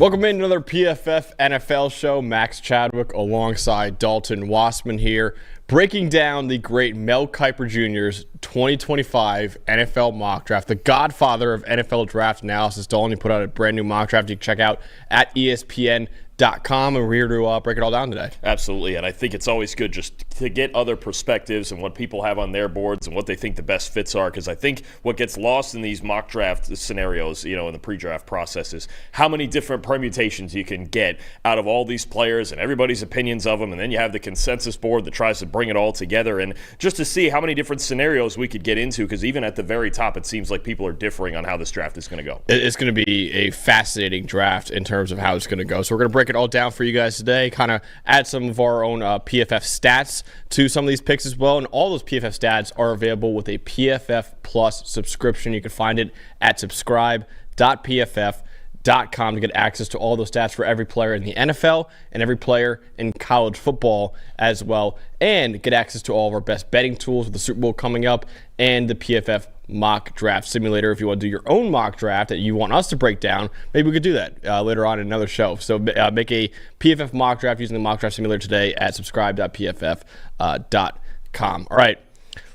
Welcome in to another PFF NFL show. Max Chadwick alongside Dalton Wasserman here, breaking down the great Mel Kiper Jr.'s 2025 NFL mock draft, the godfather of NFL draft analysis. Dalton, he put out a brand new mock draft you can check out at ESPN.com, and we're here to break it all down today. Absolutely, and I think it's always good just to get other perspectives and what people have on their boards and what they think the best fits are, because I think what gets lost in these mock draft scenarios, in the pre-draft process is how many different permutations you can get out of all these players and everybody's opinions of them, and then you have the consensus board that tries to bring it all together, and just to see how many different scenarios we could get into, because even at the very top, it seems like people are differing on how this draft is going to go. It's going to be a fascinating draft in terms of how it's going to go, so we're going to break it all down for you guys today, kind of add some of our own PFF stats to some of these picks as well, and all those PFF stats are available with a PFF Plus subscription. You can find it at subscribe.pff.com to get access to all those stats for every player in the NFL and every player in college football as well, and get access to all of our best betting tools with the Super Bowl coming up and the PFF mock draft simulator. If you want to do your own mock draft that you want us to break down, maybe we could do that later on in another show. So make a PFF mock draft using the mock draft simulator today at subscribe.pff.com. All right,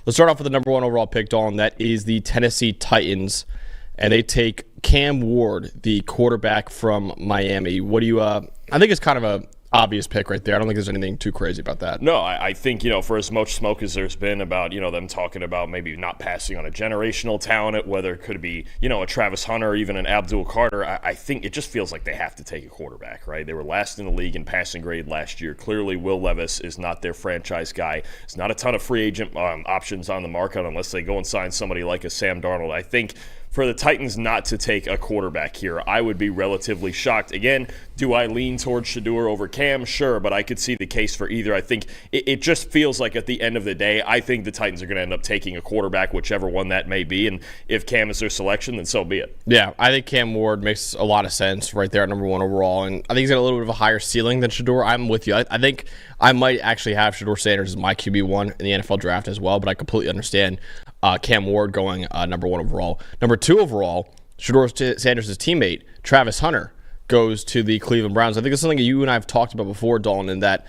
let's start off with the number one overall pick, Dalton. That is the Tennessee Titans, and they take Cam Ward, the quarterback from Miami. What do you I think it's kind of a obvious pick right there. I don't think there's anything too crazy about that. No, I think, for as much smoke as there's been about, them talking about maybe not passing on a generational talent, whether it could be, a Travis Hunter or even an Abdul Carter, I think it just feels like they have to take a quarterback, right? They were last in the league in passing grade last year. Clearly, Will Levis is not their franchise guy. There's not a ton of free agent options on the market unless they go and sign somebody like a Sam Darnold. I think for the Titans not to take a quarterback here, I would be relatively shocked. Again, do I lean towards Shedeur over Cam? Sure, but I could see the case for either. I think it just feels like at the end of the day, I think the Titans are going to end up taking a quarterback, whichever one that may be, and if Cam is their selection, then so be it. Yeah, I think Cam Ward makes a lot of sense right there at number one overall, and I think he's got a little bit of a higher ceiling than Shedeur. I'm with you. I think I might actually have Shedeur Sanders as my QB1 in the NFL draft as well, but I completely understand Cam Ward going number one overall. Number two overall, Shedeur Sanders' teammate, Travis Hunter, goes to the Cleveland Browns. I think it's something that you and I have talked about before, Dalton, in that,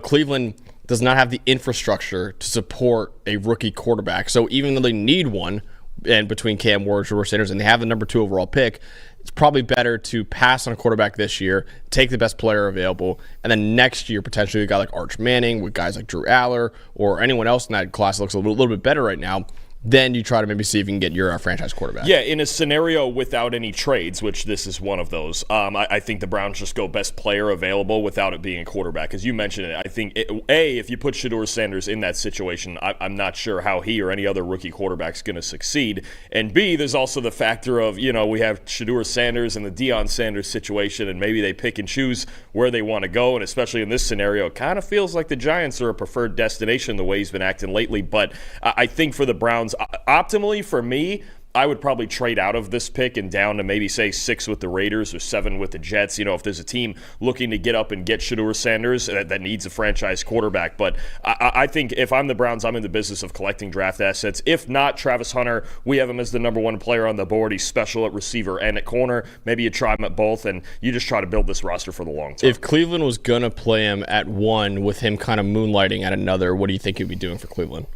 Cleveland does not have the infrastructure to support a rookie quarterback. So even though they need one, and between Cam Ward and Shedeur Sanders, and they have the number two overall pick, it's probably better to pass on a quarterback this year, take the best player available, and then next year potentially a guy like Arch Manning with guys like Drew Aller or anyone else in that class that looks a little bit better right now. Then you try to maybe see if you can get your franchise quarterback. Yeah, in a scenario without any trades, which this is one of those, I think the Browns just go best player available without it being a quarterback. As you mentioned it, I think, if you put Shedeur Sanders in that situation, I'm not sure how he or any other rookie quarterback is going to succeed. And B, there's also the factor of, we have Shedeur Sanders and the Deion Sanders situation, and maybe they pick and choose where they want to go. And especially in this scenario, it kind of feels like the Giants are a preferred destination the way he's been acting lately. But I think for the Browns, optimally for me, I would probably trade out of this pick and down to maybe, say, 6 with the Raiders or 7 with the Jets. If there's a team looking to get up and get Shedeur Sanders that needs a franchise quarterback. But I think if I'm the Browns, I'm in the business of collecting draft assets. If not, Travis Hunter, we have him as the number one player on the board. He's special at receiver and at corner. Maybe you try him at both, and you just try to build this roster for the long term. If Cleveland was going to play him at one with him kind of moonlighting at another, what do you think he'd be doing for Cleveland?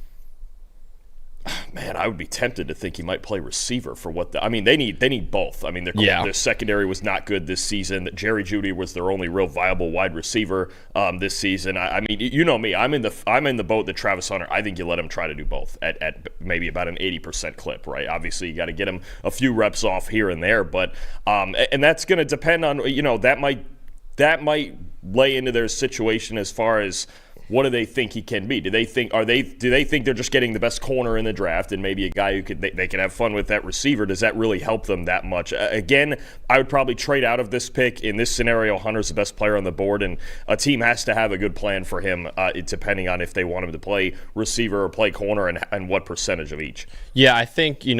Man, I would be tempted to think he might play receiver for what they need both. Their secondary was not good this season. Jerry Jeudy was their only real viable wide receiver this season. You know me. I'm in the boat that Travis Hunter. I think you let him try to do both at maybe about an 80% clip, right? Obviously, you got to get him a few reps off here and there, but and that's going to depend on that might lay into their situation as far as what do they think he can be? Do they think they're just getting the best corner in the draft and maybe a guy who they can have fun with that receiver? Does that really help them that much? Again, I would probably trade out of this pick. In this scenario, Hunter's the best player on the board, and a team has to have a good plan for him depending on if they want him to play receiver or play corner and what percentage of each. Yeah, I think, you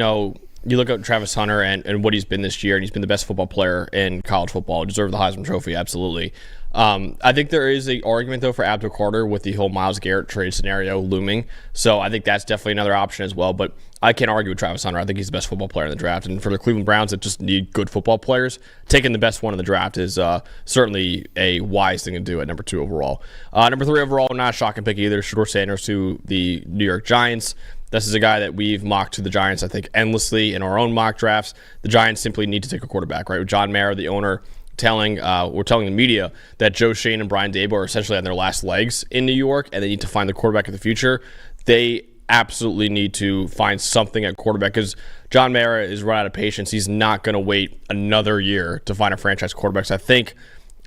look at Travis Hunter and what he's been this year, and he's been the best football player in college football. Deserved the Heisman Trophy, absolutely. I think there is an argument, though, for Abdul Carter with the whole Myles Garrett trade scenario looming. So I think that's definitely another option as well. But I can't argue with Travis Hunter. I think he's the best football player in the draft. And for the Cleveland Browns that just need good football players, taking the best one in the draft is certainly a wise thing to do at number 2 overall. Number 3 overall, not a shocking pick either. Shedeur Sanders to the New York Giants. This is a guy that we've mocked to the Giants, I think, endlessly in our own mock drafts. The Giants simply need to take a quarterback, right? With John Mara, the owner, we're telling the media that Joe Shane and Brian Daboll are essentially on their last legs in New York, and they need to find the quarterback of the future. They absolutely need to find something at quarterback because John Mara is run out of patience. He's not going to wait another year to find a franchise quarterback. So I think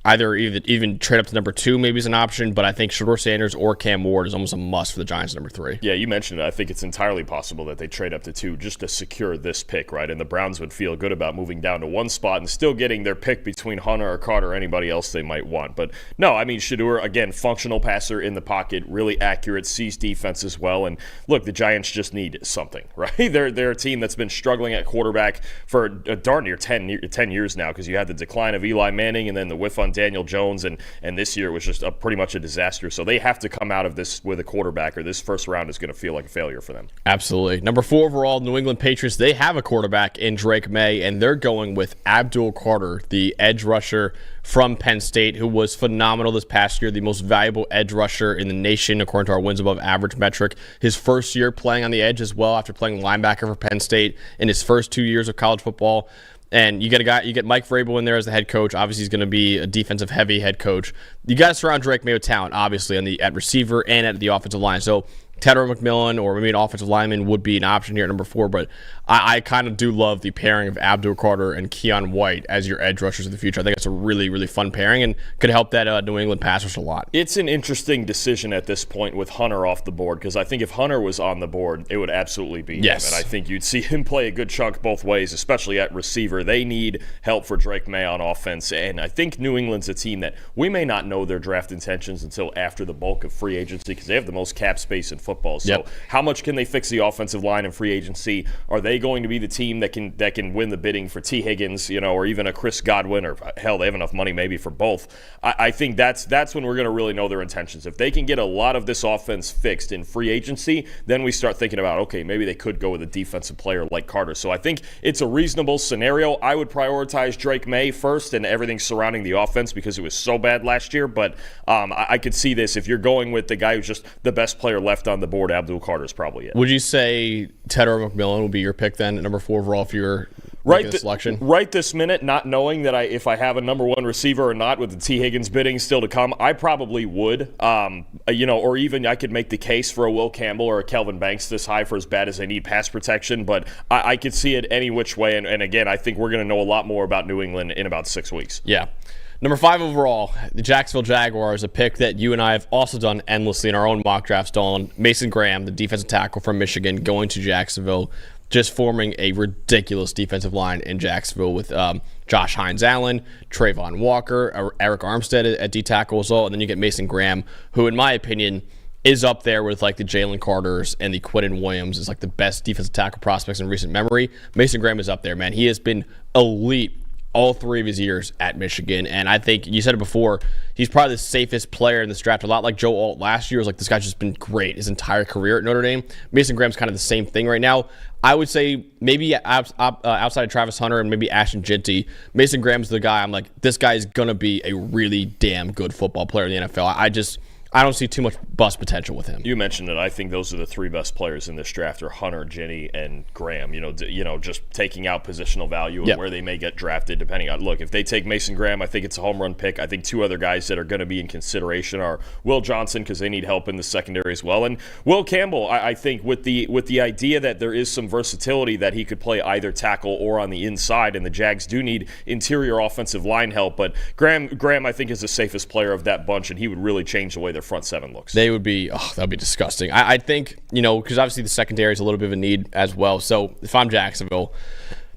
either even trade up to number 2 maybe is an option, but I think Shedeur Sanders or Cam Ward is almost a must for the Giants at number 3. Yeah, you mentioned it. I think it's entirely possible that they trade up to 2 just to secure this pick, right? And the Browns would feel good about moving down to 1 spot and still getting their pick between Hunter or Carter or anybody else they might want. But no, I mean, Shedeur, again, functional passer in the pocket, really accurate, sees defense as well. And look, the Giants just need something, right? They're a team that's been struggling at quarterback for a darn near 10 years now because you had the decline of Eli Manning and then the whiff on Daniel Jones, and this year it was just pretty much a disaster. So they have to come out of this with a quarterback, or this first round is going to feel like a failure for them. Absolutely. Number 4 overall, New England Patriots. They have a quarterback in Drake May, and they're going with Abdul Carter, the edge rusher from Penn State, who was phenomenal this past year, the most valuable edge rusher in the nation according to our wins above average metric. His first year playing on the edge as well after playing linebacker for Penn State in his first 2 years of college football. And you get Mike Vrabel in there as the head coach. Obviously, he's going to be a defensive-heavy head coach. You got to surround Drake May with talent, obviously, at receiver and at the offensive line. So Tedder McMillan or maybe an offensive lineman would be an option here at number 4, but I kind of do love the pairing of Abdul Carter and Keon White as your edge rushers of the future. I think it's a really, really fun pairing and could help that New England pass rush a lot. It's an interesting decision at this point with Hunter off the board because I think if Hunter was on the board, it would absolutely be him. And I think you'd see him play a good chunk both ways, especially at receiver. They need help for Drake May on offense, and I think New England's a team that we may not know their draft intentions until after the bulk of free agency because they have the most cap space in football. So how much can they fix the offensive line in free agency? Are they going to be the team that can win the bidding for T. Higgins, or even a Chris Godwin, or hell, they have enough money maybe for both? I think that's when we're going to really know their intentions. If they can get a lot of this offense fixed in free agency, then we start thinking about, okay, maybe they could go with a defensive player like Carter. So I think it's a reasonable scenario. I would prioritize Drake May first and everything surrounding the offense because it was so bad last year. But I could see this. If you're going with the guy who's just the best player left on the board, Abdul Carter is probably it. Would you say Tedder McMillan would be your pick then at number 4 overall if you're making a selection? Right this minute, not knowing that if I have a number 1 receiver or not with the T. Higgins bidding still to come, I probably would. Or even I could make the case for a Will Campbell or a Kelvin Banks this high for as bad as they need pass protection, but I could see it any which way. And again, I think we're going to know a lot more about New England in about 6 weeks. Yeah. Number 5 overall, the Jacksonville Jaguars, a pick that you and I have also done endlessly in our own mock drafts, Dalton. Mason Graham, the defensive tackle from Michigan, going to Jacksonville, just forming a ridiculous defensive line in Jacksonville with Josh Hines-Allen, Trayvon Walker, Eric Armstead at D-tackle as well, and then you get Mason Graham, who, in my opinion, is up there with like the Jalen Carters and the Quinton Williams is like the best defensive tackle prospects in recent memory. Mason Graham is up there, man. He has been elite all 3 of his years at Michigan. And I think, you said it before, he's probably the safest player in this draft. A lot like Joe Alt last year. It was like, this guy's just been great his entire career at Notre Dame. Mason Graham's kind of the same thing right now. I would say maybe outside of Travis Hunter and maybe Ashton Jinty, Mason Graham's the guy I'm like, this guy is going to be a really damn good football player in the NFL. I don't see too much bust potential with him. You mentioned it. I think those are the 3 best players in this draft are Hunter, Jenny, and Graham. Just taking out positional value and where they may get drafted depending on. Look, if they take Mason Graham, I think it's a home run pick. I think 2 other guys that are going to be in consideration are Will Johnson because they need help in the secondary as well, and Will Campbell. I think with the idea that there is some versatility that he could play either tackle or on the inside, and the Jags do need interior offensive line help. But Graham, I think, is the safest player of that bunch, and he would really change the way their front 7 looks. They would be, that would be disgusting. I think, because obviously the secondary is a little bit of a need as well. So if I'm Jacksonville,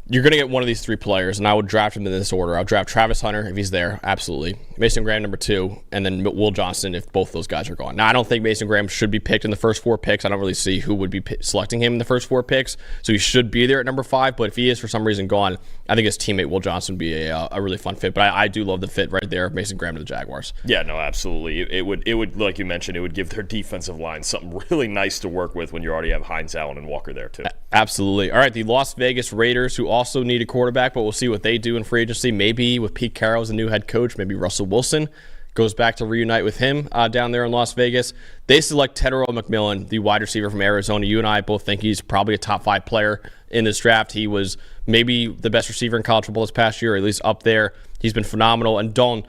you're going to get one of these three players, and I would draft him in this order. I'll draft Travis Hunter if he's there, absolutely. Mason Graham, number 2, and then Will Johnson if both those guys are gone. Now, I don't think Mason Graham should be picked in the first 4 picks. I don't really see who would be selecting him in the first 4 picks, so he should be there at number 5, but if he is for some reason gone, I think his teammate Will Johnson would be a really fun fit, but I do love the fit right there of Mason Graham to the Jaguars. Yeah, no, absolutely. It would, like you mentioned, it would give their defensive line something really nice to work with when you already have Hines, Allen, and Walker there, too. Absolutely. All right, the Las Vegas Raiders, who also need a quarterback, but we'll see what they do in free agency. Maybe with Pete Carroll as a new head coach, maybe Russell Wilson goes back to reunite with him down there in Las Vegas. They select Tedero McMillan, the wide receiver from Arizona. You and I both think he's probably a top 5 player in this draft. He was maybe the best receiver in college football this past year, or at least up there. He's been phenomenal. And Dalton,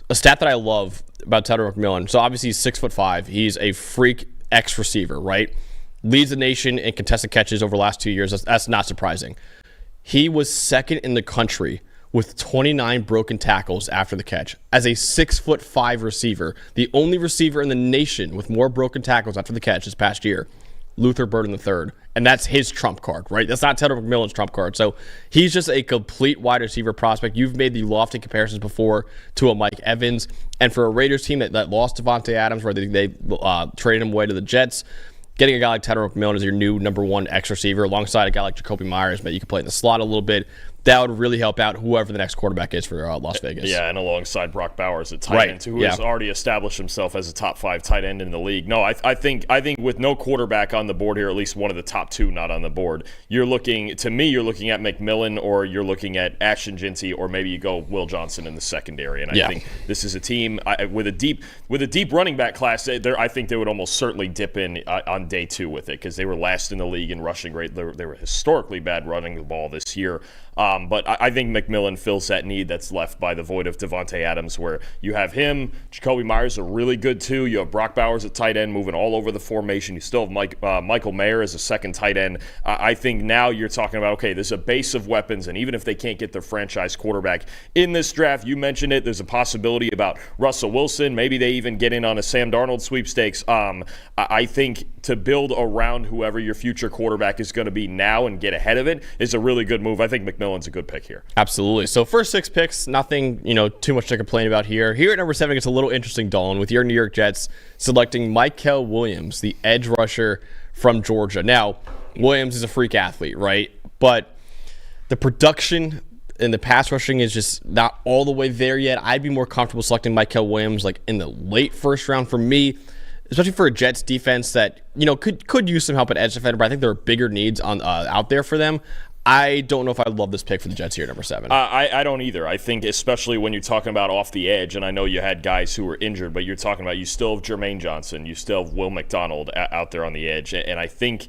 a stat that I love about Tedero McMillan, so obviously he's 6'5". He's a freak X receiver, right? Leads the nation in contested catches over the last 2 years. That's not surprising. He was second in the country with 29 broken tackles after the catch. As a 6'5" receiver, the only receiver in the nation with more broken tackles after the catch this past year, Luther Burden III. And that's his trump card, right? That's not Tedero McMillan's trump card. So he's just a complete wide receiver prospect. You've made the lofty comparisons before to a Mike Evans. And for a Raiders team that lost Devontae Adams, where they traded him away to the Jets, getting a guy like Tedero McMillan as your new number 1 X receiver alongside a guy like Jacoby Myers, but you can play in the slot a little bit. That would really help out whoever the next quarterback is for Las Vegas. Yeah, and alongside Brock Bowers at tight end, who has already established himself as a top 5 tight end in the league. No, I think with no quarterback on the board here, at least one of the top 2 not on the board, you're looking at McMillan, or you're looking at Ashton Jinty, or maybe you go Will Johnson in the secondary. And I think this is a team with a deep running back class. I think they would almost certainly dip in on day 2 with it, because they were last in the league in rushing rate. They were historically bad running the ball this year. But I think McMillan fills that need that's left by the void of Devontae Adams, where you have him. Jacoby Myers are really good, too. You have Brock Bowers at tight end moving all over the formation. You still have Michael Mayer as a second tight end. I think now you're talking about, okay, there's a base of weapons, and even if they can't get their franchise quarterback in this draft, you mentioned it, there's a possibility about Russell Wilson. Maybe they even get in on a Sam Darnold sweepstakes. I think to build around whoever your future quarterback is going to be now and get ahead of it is a really good move. I think McMillan's a good pick here. Absolutely. So first 6 picks, nothing too much to complain about here. Here at number 7, it's a little interesting, Dalton, with your New York Jets selecting Mykel Williams, the edge rusher from Georgia. Now, Williams is a freak athlete, right? But the production in the pass rushing is just not all the way there yet. I'd be more comfortable selecting Mykel Williams like in the late first round for me, especially for a Jets defense that could use some help at edge defender, but I think there are bigger needs out there for them. I don't know if I love this pick for the Jets here, number 7. I don't either. I think especially when you're talking about off the edge, and I know you had guys who were injured, but you're talking about you still have Jermaine Johnson, you still have Will McDonald out there on the edge, and I think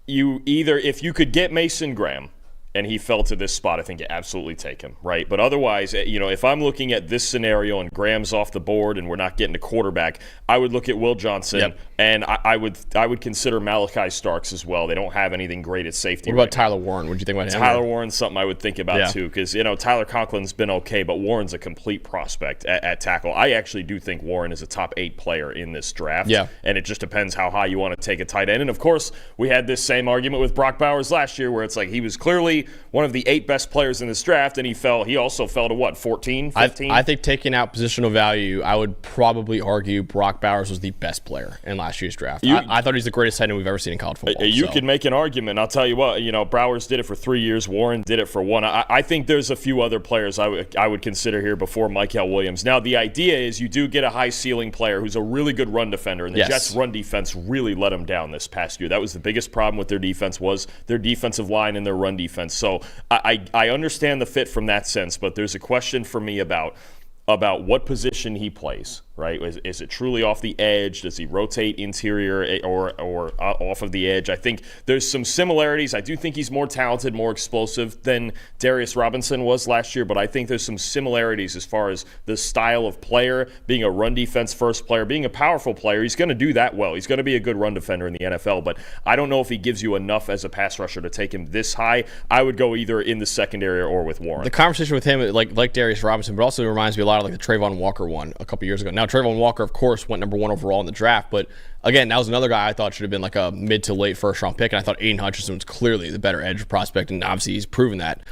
if you could get Mason Graham, and he fell to this spot, I think you absolutely take him, right? But otherwise, if I'm looking at this scenario and Graham's off the board and we're not getting a quarterback, I would look at Will Johnson, and I would consider Malachi Starks as well. They don't have anything great at safety. What about Tyler Warren? What do you think about him? Tyler Warren's something I would think about too, because Tyler Conklin's been okay, but Warren's a complete prospect at tackle. I actually do think Warren is a top 8 player in this draft, and it just depends how high you want to take a tight end. And of course, we had this same argument with Brock Bowers last year, where it's like he was clearly one of the 8 best players in this draft, and he also fell to what, 14, 15? I think taking out positional value, I would probably argue Brock Bowers was the best player in last year's draft. I thought he's the greatest tight end we've ever seen in college football. You could make an argument. I'll tell you what, Bowers did it for 3 years. Warren did it for 1. I think there's a few other players I would consider here before Mykel Williams. Now, the idea is you do get a high ceiling player who's a really good run defender, and the Jets' run defense really let them down this past year. That was the biggest problem with their defense, was their defensive line and their run defense. So I understand the fit from that sense, but there's a question for me about what position he plays, right? Is it truly off the edge? Does he rotate interior or off of the edge? I think there's some similarities. I do think he's more talented, more explosive than Darius Robinson was last year, but I think there's some similarities as far as the style of player, being a run defense first player, being a powerful player. He's going to do that well. He's going to be a good run defender in the NFL, but I don't know if he gives you enough as a pass rusher to take him this high. I would go either in the secondary or with Warren. The conversation with him, like Darius Robinson, but also reminds me a lot lot of like the Trayvon Walker one a couple years ago. Now, Trayvon Walker, of course, went number 1 overall in the draft, but again, that was another guy I thought should have been like a mid to late first round pick, and I thought Aiden Hutchinson was clearly the better edge prospect, and obviously he's proven that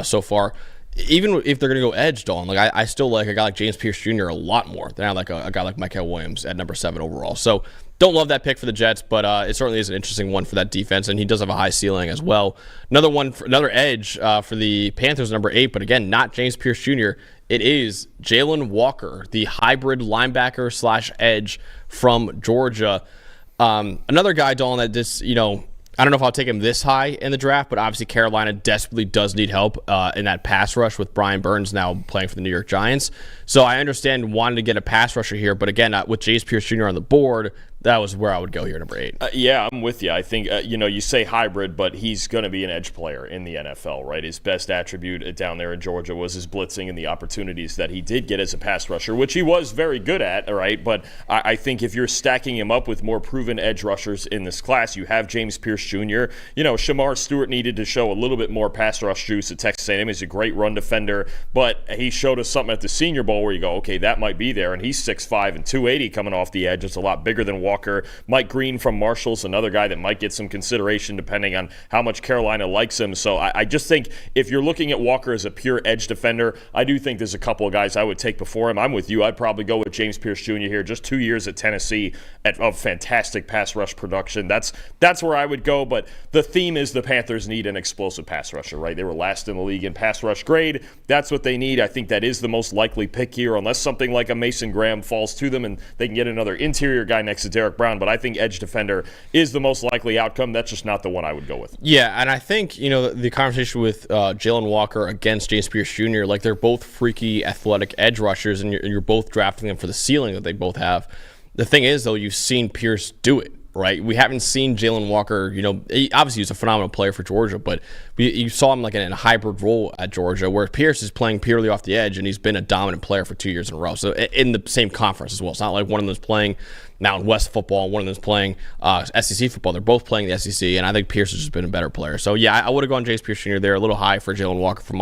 so far. Even if they're going to go edge, Dalton, like I still like a guy like James Pierce Jr. a lot more than I like a guy like Micah Williams at number 7 overall. So don't love that pick for the Jets, but it certainly is an interesting one for that defense, and he does have a high ceiling as well. Another edge for the Panthers, number 8, but again, not James Pierce Jr. It is Jalen Walker, the hybrid linebacker / edge from Georgia. Another guy, Dalton, that this, I don't know if I'll take him this high in the draft, but obviously Carolina desperately does need help in that pass rush with Brian Burns now playing for the New York Giants. So I understand wanting to get a pass rusher here, but again, with James Pierce Jr. on the board, that was where I would go here, number 8. Yeah, I'm with you. I think, you say hybrid, but he's going to be an edge player in the NFL, right? His best attribute down there in Georgia was his blitzing and the opportunities that he did get as a pass rusher, which he was very good at, right? But I think if you're stacking him up with more proven edge rushers in this class, you have James Pierce Jr. Shamar Stewart needed to show a little bit more pass rush juice at Texas A&M. He's a great run defender, but he showed us something at the Senior Bowl where you go, okay, that might be there, and he's 6'5" and 280 coming off the edge. It's a lot bigger than Walker. Mike Green from Marshall's another guy that might get some consideration depending on how much Carolina likes him. So I just think if you're looking at Walker as a pure edge defender, I do think there's a couple of guys I would take before him. I'm with you. I'd probably go with James Pierce Jr. here. Just 2 years at Tennessee of fantastic pass rush production. That's where I would go. But the theme is the Panthers need an explosive pass rusher, right? They were last in the league in pass rush grade. That's what they need. I think that is the most likely pick here, unless something like a Mason Graham falls to them and they can get another interior guy next to Derek Brown. But I think edge defender is the most likely outcome. That's just not the one I would go with. Yeah, and I think, the conversation with Jalen Walker against James Pierce Jr., like they're both freaky athletic edge rushers, and you're both drafting them for the ceiling that they both have. The thing is, though, you've seen Pierce do it, right? We haven't seen Jalen Walker, obviously he's a phenomenal player for Georgia, but you saw him like in a hybrid role at Georgia where Pierce is playing purely off the edge, and he's been a dominant player for 2 years in a row. So in the same conference as well. It's not like one of them is playing Mountain West football and one of them is playing SEC football. They're both playing the SEC, and I think Pierce has just been a better player. So yeah, I would have gone James Pierce Jr. there, a little high for Jalen Walker for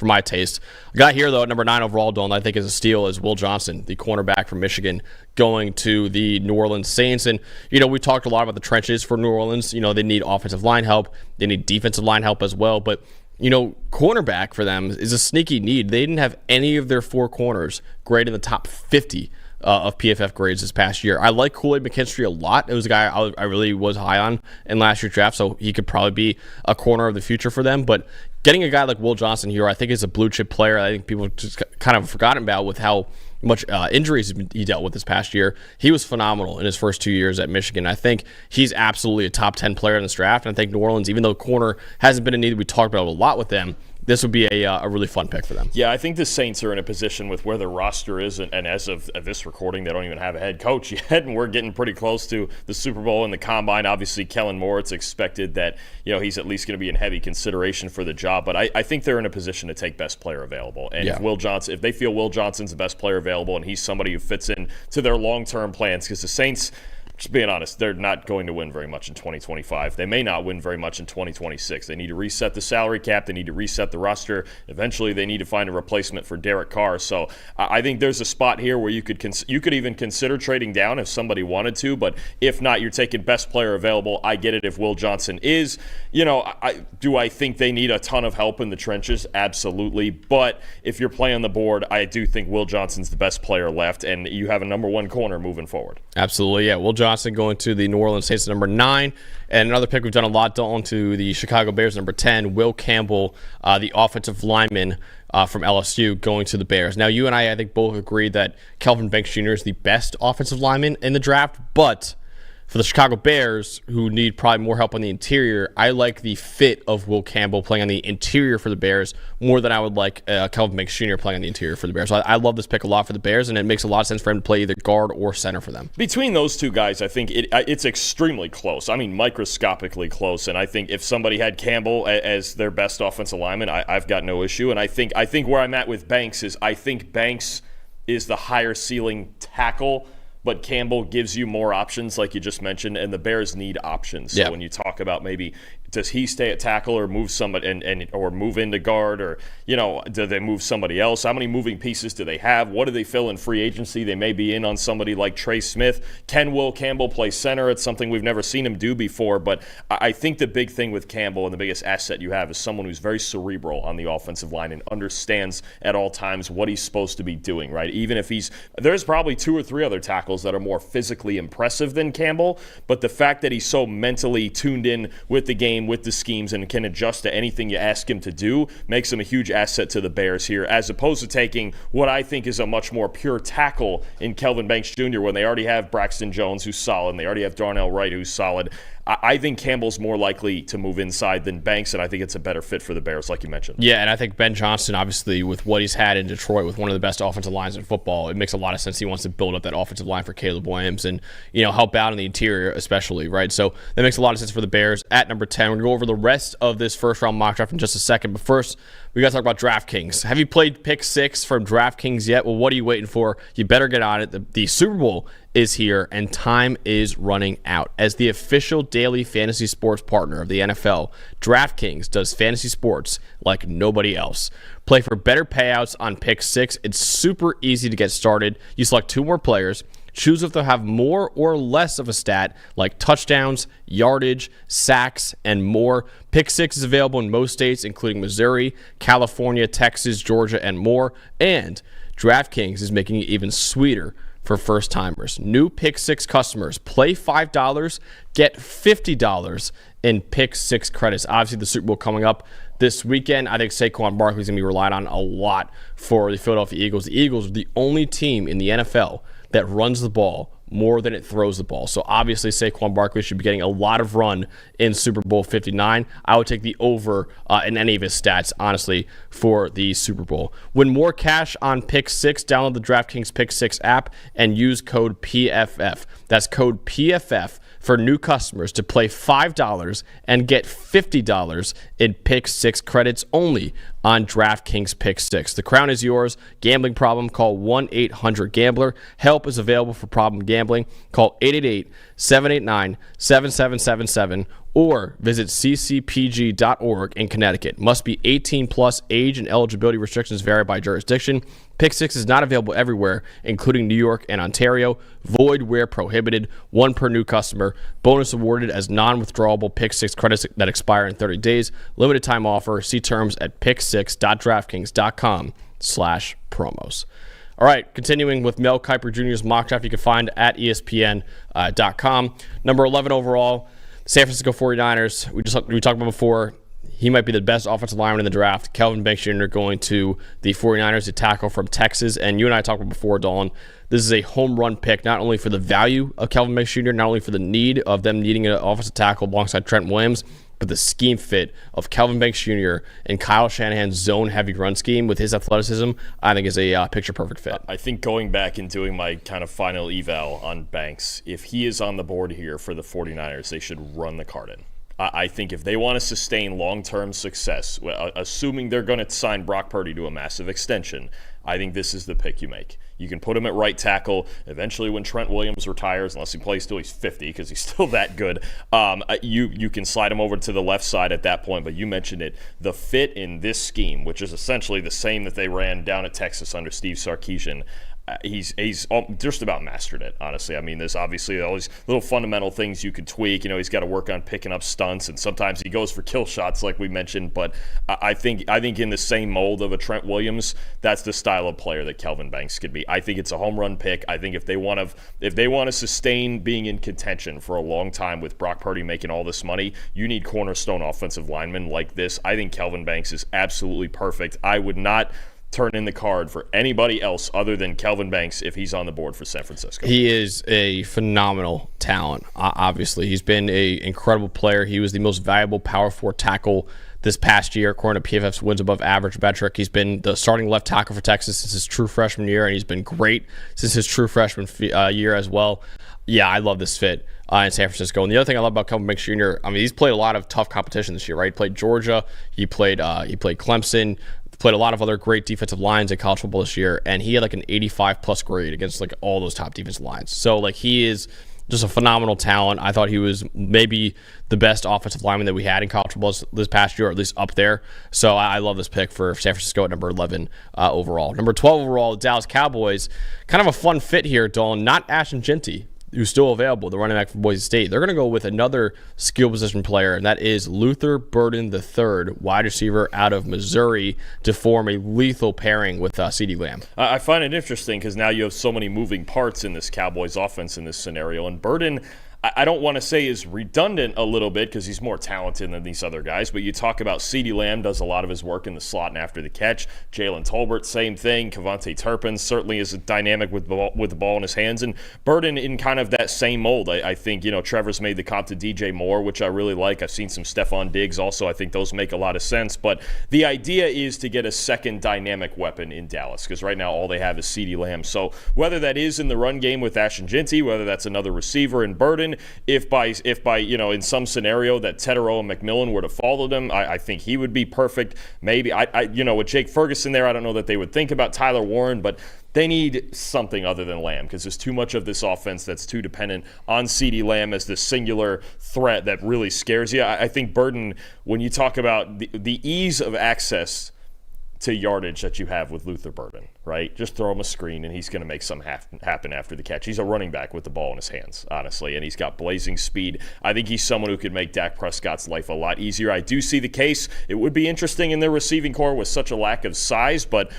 my taste. A guy here though at number 9 overall, Dalton, I think is a steal, is Will Johnson, the cornerback from Michigan, going to the New Orleans Saints. And we talked a lot about the trenches for New Orleans. They need offensive line help, they need defensive line help as well, but cornerback for them is a sneaky need. They didn't have any of their 4 corners graded in the top 50 of PFF grades this past year. I like Kool-Aid McKinstry a lot. It was a guy I really was high on in last year's draft, so he could probably be a corner of the future for them. But getting a guy like Will Johnson here, I think is a blue chip player. I think people just kind of forgotten about with how much injuries he dealt with this past year. He was phenomenal in his first 2 years at Michigan. I think he's absolutely a top 10 player in this draft. And I think New Orleans, even though corner hasn't been a need we talked about a lot with them, this would be a really fun pick for them. Yeah, I think the Saints are in a position with where their roster is, and as of this recording, they don't even have a head coach yet, and we're getting pretty close to the Super Bowl and the Combine. Obviously, Kellen Moore, it's expected that he's at least going to be in heavy consideration for the job, but I think they're in a position to take best player available. And if they feel Will Johnson's the best player available and he's somebody who fits in to their long-term plans, because the Saints, just being honest, they're not going to win very much in 2025. They may not win very much in 2026. They need to reset the salary cap. They need to reset the roster. Eventually, they need to find a replacement for Derek Carr. So I think there's a spot here where you could even consider trading down if somebody wanted to. But if not, you're taking best player available. I get it if Will Johnson is. Do I think they need a ton of help in the trenches? Absolutely. But if you're playing the board, I do think Will Johnson's the best player left, and you have a number 1 corner moving forward. Absolutely, yeah. Will Johnson going to the New Orleans Saints at number 9. And another pick we've done a lot, Dalton, to the Chicago Bears, number 10. Will Campbell, the offensive lineman from LSU, going to the Bears. Now, you and I think, both agree that Kelvin Banks Jr. is the best offensive lineman in the draft, but for the Chicago Bears, who need probably more help on the interior, I like the fit of Will Campbell playing on the interior for the Bears more than I would like Kelvin Banks Jr. playing on the interior for the Bears. So I love this pick a lot for the Bears, and it makes a lot of sense for him to play either guard or center for them. Between those two guys, I think it's extremely close. I mean, microscopically close. And I think if somebody had Campbell as their best offensive lineman, I've got no issue. And I think where I'm at with Banks is I think Banks is the higher ceiling tackle, but Campbell gives you more options, like you just mentioned, and the Bears need options. So when you talk about maybe does he stay at tackle or move somebody or move into guard, or do they move somebody else? How many moving pieces do they have? What do they fill in free agency? They may be in on somebody like Trey Smith. Can Will Campbell play center? It's something we've never seen him do before. But I think the big thing with Campbell and the biggest asset you have is someone who's very cerebral on the offensive line and understands at all times what he's supposed to be doing, right? Even if there's probably 2 or 3 other tackles that are more physically impressive than Campbell, but the fact that he's so mentally tuned in with the game, with the schemes, and can adjust to anything you ask him to do makes him a huge asset to the Bears here, as opposed to taking what I think is a much more pure tackle in Kelvin Banks Jr. when they already have Braxton Jones, who's solid, and they already have Darnell Wright, who's solid. I think Campbell's more likely to move inside than Banks, and I think it's a better fit for the Bears, like you mentioned. Yeah, and I think Ben Johnson, obviously, with what he's had in Detroit with one of the best offensive lines in football, it makes a lot of sense he wants to build up that offensive line for Caleb Williams and, help out in the interior especially, right? So that makes a lot of sense for the Bears at number 10. We're going to go over the rest of this first-round mock draft in just a second, but first, we got to talk about DraftKings. Have you played Pick 6 from DraftKings yet? Well, what are you waiting for? You better get on it. The Super Bowl is here, and time is running out. As the official daily fantasy sports partner of the NFL, DraftKings does fantasy sports like nobody else. Play for better payouts on Pick 6. It's super easy to get started. You select 2 more players, choose if they'll have more or less of a stat like touchdowns, yardage, sacks, and more. Pick 6 is available in most states, including Missouri, California, Texas, Georgia, and more. And DraftKings is making it even sweeter for first-timers. New Pick 6 customers, play $5, get $50 in Pick 6 credits. Obviously, the Super Bowl coming up this weekend. I think Saquon Barkley is going to be relied on a lot for the Philadelphia Eagles. The Eagles are the only team in the NFL that runs the ball more than it throws the ball. So obviously Saquon Barkley should be getting a lot of run in Super Bowl 59. I would take the over in any of his stats, honestly, for the Super Bowl. Win more cash on Pick 6. Download the DraftKings Pick 6 app and use code PFF. That's code PFF for new customers to play $5 and get $50 in Pick 6 credits only on DraftKings Pick 6. The crown is yours. Gambling problem? Call 1-800-GAMBLER. Help is available for problem gambling. Call 888-789-7777 or visit ccpg.org in Connecticut. Must be 18 plus. Age and eligibility restrictions vary by jurisdiction. Pick 6 is not available everywhere, including New York and Ontario. Void where prohibited. 1 per new customer. Bonus awarded as non-withdrawable Pick 6 credits that expire in 30 days. Limited time offer. See terms at pick6.draftkings.com/promos. All right, continuing with Mel Kiper Jr.'s mock draft you can find at ESPN.com. Number 11 overall, San Francisco 49ers. We talked about before. He might be the best offensive lineman in the draft. Kelvin Banks Jr. going to the 49ers, to tackle from Texas. And you and I talked about before, Dalton, this is a home run pick, not only for the value of Kelvin Banks Jr., not only for the need of them needing an offensive tackle alongside Trent Williams, but the scheme fit of Kelvin Banks Jr. and Kyle Shanahan's zone-heavy run scheme with his athleticism, I think is a picture-perfect fit. I think going back and doing my kind of final eval on Banks, if he is on the board here for the 49ers, they should run the card in. I think if they want to sustain long-term success, assuming they're going to sign Brock Purdy to a massive extension, I think this is the pick you make. You can put him at right tackle. Eventually, when Trent Williams retires, unless he plays till he's 50, because he's still that good, you can slide him over to the left side at that point. But you mentioned it. The fit in this scheme, which is essentially the same that they ran down at Texas under Steve Sarkisian, he's just about mastered it, honestly. I mean, there's obviously all these little fundamental things you could tweak. He's got to work on picking up stunts, and sometimes he goes for kill shots like we mentioned. But I think in the same mold of a Trent Williams, that's the style of player that Kelvin Banks could be. I think it's a home run pick. I think if they want to sustain being in contention for a long time with Brock Purdy making all this money, you need cornerstone offensive linemen like this. I think Kelvin Banks is absolutely perfect. I would not turn in the card for anybody else other than Kelvin Banks if he's on the board for San Francisco. He is a phenomenal talent, obviously. He's been an incredible player. He was the most valuable power forward tackle this past year, according to PFF's wins above average metric. He's been the starting left tackle for Texas since his true freshman year, and he's been great since his true freshman year as well. Yeah, I love this fit in San Francisco. And the other thing I love about Kelvin Banks Jr., I mean, he's played a lot of tough competition this year, right? He played Georgia, he played Clemson, played a lot of other great defensive lines in college football this year, and he had like an 85-plus grade against like all those top defensive lines. So like he is just a phenomenal talent. I thought he was maybe the best offensive lineman that we had in college football this past year, or at least up there. So I love this pick for San Francisco at number 11 overall. Number 12 overall, the Dallas Cowboys. Kind of a fun fit here, Dalton. Not Ashton Jeanty, who's still available, the running back for Boise State. They're going to go with another skill position player, and that is Luther Burden III, wide receiver out of Missouri, to form a lethal pairing with CeeDee Lamb. I find it interesting because now you have so many moving parts in this Cowboys offense in this scenario, and Burden, I don't want to say is redundant a little bit because he's more talented than these other guys, but you talk about CeeDee Lamb does a lot of his work in the slot and after the catch. Jalen Tolbert, same thing. Kevontae Turpin certainly is a dynamic with the ball in his hands. And Burden in kind of that same mold. I think, Trevor's made the comp to DJ Moore, which I really like. I've seen some Stephon Diggs also. I think those make a lot of sense. But the idea is to get a second dynamic weapon in Dallas because right now all they have is CeeDee Lamb. So whether that is in the run game with Ashton Jeanty, whether that's another receiver in Burden, if by in some scenario that Tetero and McMillan were to follow them, I think he would be perfect. Maybe with Jake Ferguson there, I don't know that they would think about Tyler Warren, but they need something other than Lamb because there's too much of this offense that's too dependent on CeeDee Lamb as the singular threat that really scares you. I think Burden, when you talk about the ease of access to yardage that you have with Luther Burden, right? Just throw him a screen and he's going to make something happen after the catch. He's a running back with the ball in his hands, honestly, and he's got blazing speed. I think he's someone who could make Dak Prescott's life a lot easier. I do see the case. It would be interesting in their receiving core with such a lack of size, but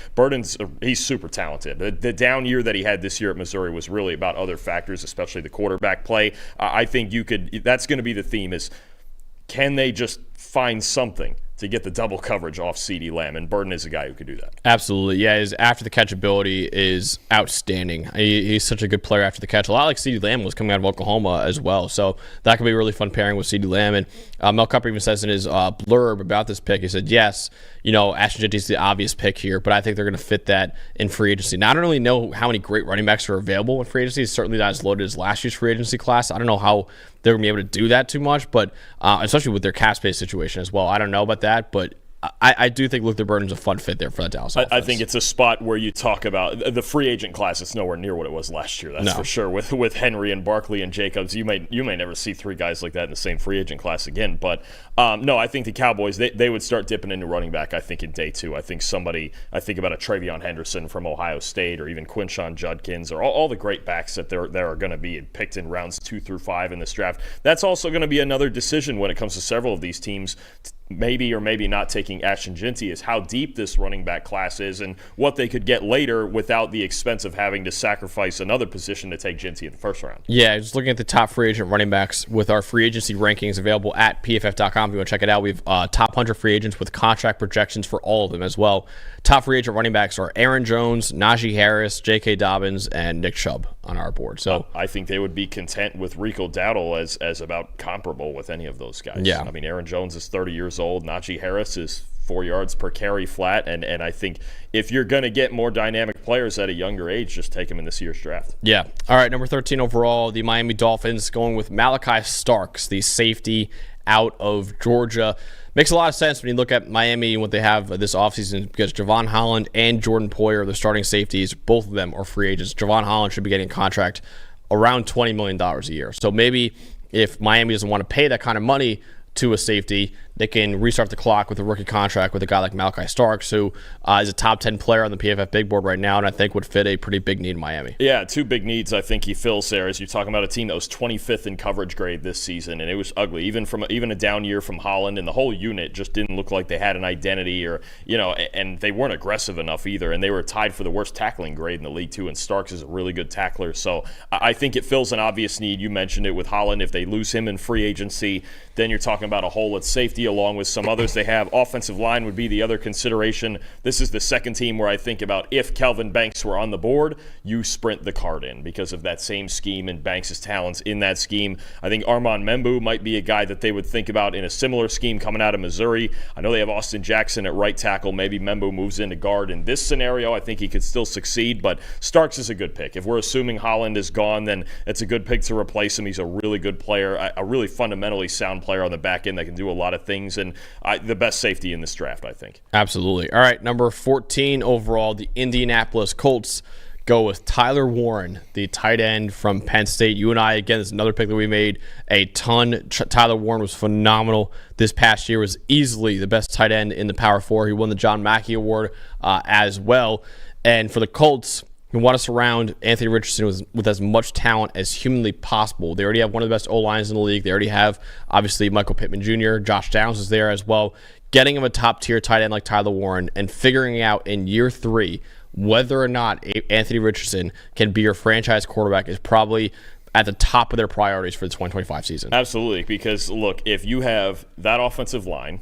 he's super talented. The down year that he had this year at Missouri was really about other factors, especially the quarterback play. I think that's going to be the theme is, can they just find something to get the double coverage off CeeDee Lamb, and Burden is a guy who could do that. Absolutely. Yeah, his after-the-catch ability is outstanding. He's such a good player after the catch, a lot like CeeDee Lamb was coming out of Oklahoma as well. So that could be a really fun pairing with CeeDee Lamb. And Mel Kiper even says in his blurb about this pick, he said, yes, Ashton Jeanty's the obvious pick here, but I think they're going to fit that in free agency. Now, I don't really know how many great running backs are available in free agency. It's certainly not as loaded as last year's free agency class. I don't know how they're going to be able to do that too much, but especially with their cap space situation as well. I don't know about that, but I do think Luther Burden's a fun fit there for the Dallas offense. I think it's a spot where you talk about the free agent class. It's nowhere near what it was last year. That's for sure. With Henry and Barkley and Jacobs, you may never see three guys like that in the same free agent class again. But no, I think the Cowboys they would start dipping into running back. I think in day two. I think about a Travion Henderson from Ohio State, or even Quinshon Judkins, or all the great backs that there are going to be picked in rounds 2 through 5 in this draft. That's also going to be another decision when it comes to several of these teams. Maybe or maybe not taking Ashton Jeanty is how deep this running back class is and what they could get later without the expense of having to sacrifice another position to take Jeanty in the first round. Yeah, just looking at the top free agent running backs with our free agency rankings available at PFF.com. If you want to check it out, we have top 100 free agents with contract projections for all of them as well. Top free agent running backs are Aaron Jones, Najee Harris, J.K. Dobbins, and Nick Chubb on our board. So I think they would be content with Rico Dowdle as about comparable with any of those guys. Yeah. I mean, Aaron Jones is 30 years old. Najee Harris is 4 yards per carry flat. And I think if you're going to get more dynamic players at a younger age, just take them in this year's draft. Yeah. All right, number 13 overall, the Miami Dolphins going with Malachi Starks, the safety out of Georgia. Makes a lot of sense when you look at Miami and what they have this offseason because Javon Holland and Jordan Poyer, the starting safeties, both of them are free agents. Javon Holland should be getting a contract around $20 million a year. So maybe if Miami doesn't want to pay that kind of money to a safety, they can restart the clock with a rookie contract with a guy like Malachi Starks, who is a top 10 player on the PFF big board right now, and I think would fit a pretty big need in Miami. Yeah, two big needs I think he fills there. As you're talking about a team that was 25th in coverage grade this season, and it was ugly. Even a down year from Holland, and the whole unit just didn't look like they had an identity, or and they weren't aggressive enough either. And they were tied for the worst tackling grade in the league too. And Starks is a really good tackler, so I think it fills an obvious need. You mentioned it with Holland. If they lose him in free agency, then you're talking about a hole at safety along with some others they have. Offensive line would be the other consideration. This is the second team where I think about if Kelvin Banks were on the board, you sprint the card in because of that same scheme and Banks' talents in that scheme. I think Armand Membu might be a guy that they would think about in a similar scheme coming out of Missouri. I know they have Austin Jackson at right tackle. Maybe Membu moves into guard. In this scenario, I think he could still succeed, but Starks is a good pick. If we're assuming Holland is gone, then it's a good pick to replace him. He's a really good player, a really fundamentally sound player on the back end that can do a lot of things, and the best safety in this draft, I think. Absolutely. All right, number 14 overall, the Indianapolis Colts go with Tyler Warren, the tight end from Penn State. You and I, again, this is another pick that we made a ton. Tyler Warren was phenomenal this past year, was easily the best tight end in the Power 4. He won the John Mackey Award as well. And for the Colts, you want to surround Anthony Richardson with as much talent as humanly possible. They already have one of the best O-lines in the league. They already have, obviously, Michael Pittman Jr., Josh Downs is there as well. Getting him a top-tier tight end like Tyler Warren and figuring out in year 3 whether or not Anthony Richardson can be your franchise quarterback is probably at the top of their priorities for the 2025 season. Absolutely, because, look, if you have that offensive line,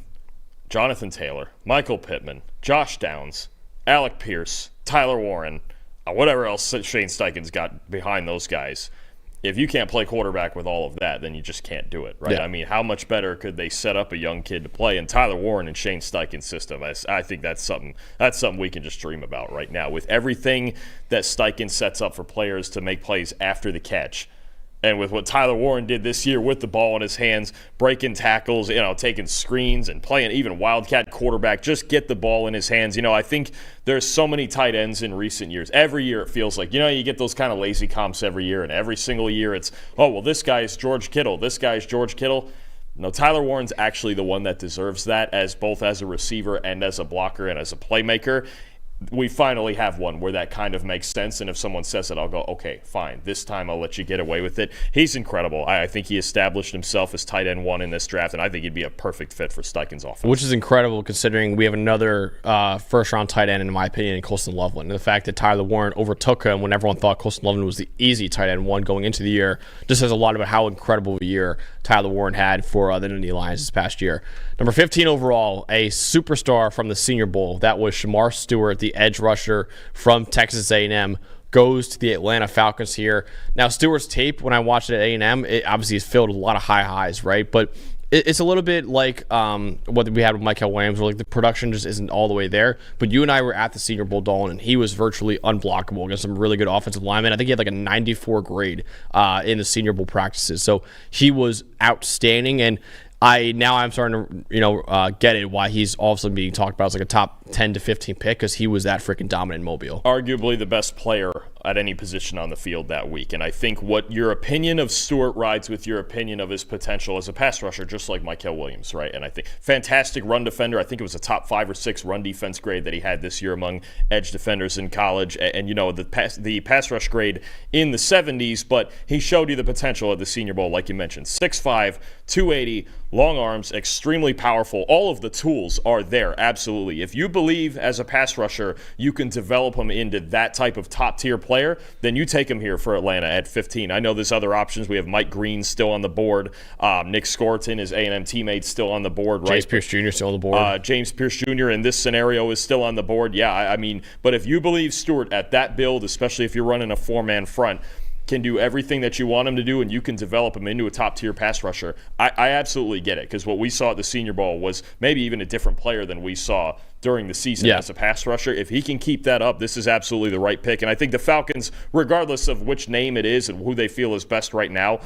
Jonathan Taylor, Michael Pittman, Josh Downs, Alec Pierce, Tyler Warren, whatever else Shane Steichen's got behind those guys, if you can't play quarterback with all of that, then you just can't do it, right? Yeah. I mean, how much better could they set up a young kid to play in Tyler Warren and Shane Steichen's system? I think that's something we can just dream about right now. With everything that Steichen sets up for players to make plays after the catch, and with what Tyler Warren did this year with the ball in his hands, breaking tackles, taking screens and playing even wildcat quarterback, just get the ball in his hands. I think there's so many tight ends in recent years. Every year it feels like, you get those kind of lazy comps every year, and every single year it's, this guy is George Kittle. This guy is George Kittle. No, Tyler Warren's actually the one that deserves that, as both as a receiver and as a blocker and as a playmaker. We finally have one where that kind of makes sense, and if someone says it, I'll go, okay, fine. This time I'll let you get away with it. He's incredible. I think he established himself as tight end 1 in this draft, and I think he'd be a perfect fit for Steichen's offense. Which is incredible considering we have another first-round tight end, in my opinion, in Colston Loveland. And the fact that Tyler Warren overtook him when everyone thought Colston Loveland was the easy tight end 1 going into the year just says a lot about how incredible a year Tyler Warren had for the Nittany Lions this past year. Number 15 overall, a superstar from the Senior Bowl. That was Shamar Stewart, the edge rusher from Texas A&M, goes to the Atlanta Falcons here. Now, Stewart's tape, when I watched it at A&M, it obviously is filled with a lot of high highs, right? But it's a little bit like what we had with Michael Williams, where the production just isn't all the way there. But you and I were at the Senior Bowl, Dalton, and he was virtually unblockable against some really good offensive linemen. I think he had like a 94 grade in the Senior Bowl practices. So he was outstanding, and I'm starting to get it why he's all of a sudden being talked about as like a top 10 to 15 pick, because he was that freaking dominant in Mobile. Arguably the best player at any position on the field that week. And I think what your opinion of Stewart rides with your opinion of his potential as a pass rusher, just like Michael Williams, right? And I think fantastic run defender. I think it was a top 5 or 6 run defense grade that he had this year among edge defenders in college. And the pass rush grade in the 70s, but he showed you the potential at the Senior Bowl, like you mentioned. 6'5", 280, long arms, extremely powerful. All of the tools are there, absolutely. If you believe as a pass rusher you can develop him into that type of top-tier player, then you take him here for Atlanta at 15. I know there's other options. We have Mike Green still on the board. Nick Scorton, his A&M teammate, still on the board. Right? James Pierce Jr. still on the board. James Pierce Jr. in this scenario is still on the board. Yeah, I mean, but if you believe Stewart at that build, especially if you're running a 4-man front, can do everything that you want him to do, and you can develop him into a top-tier pass rusher, I absolutely get it, because what we saw at the Senior Bowl was maybe even a different player than we saw during the season as a pass rusher. If he can keep that up, this is absolutely the right pick. And I think the Falcons, regardless of which name it is and who they feel is best right now,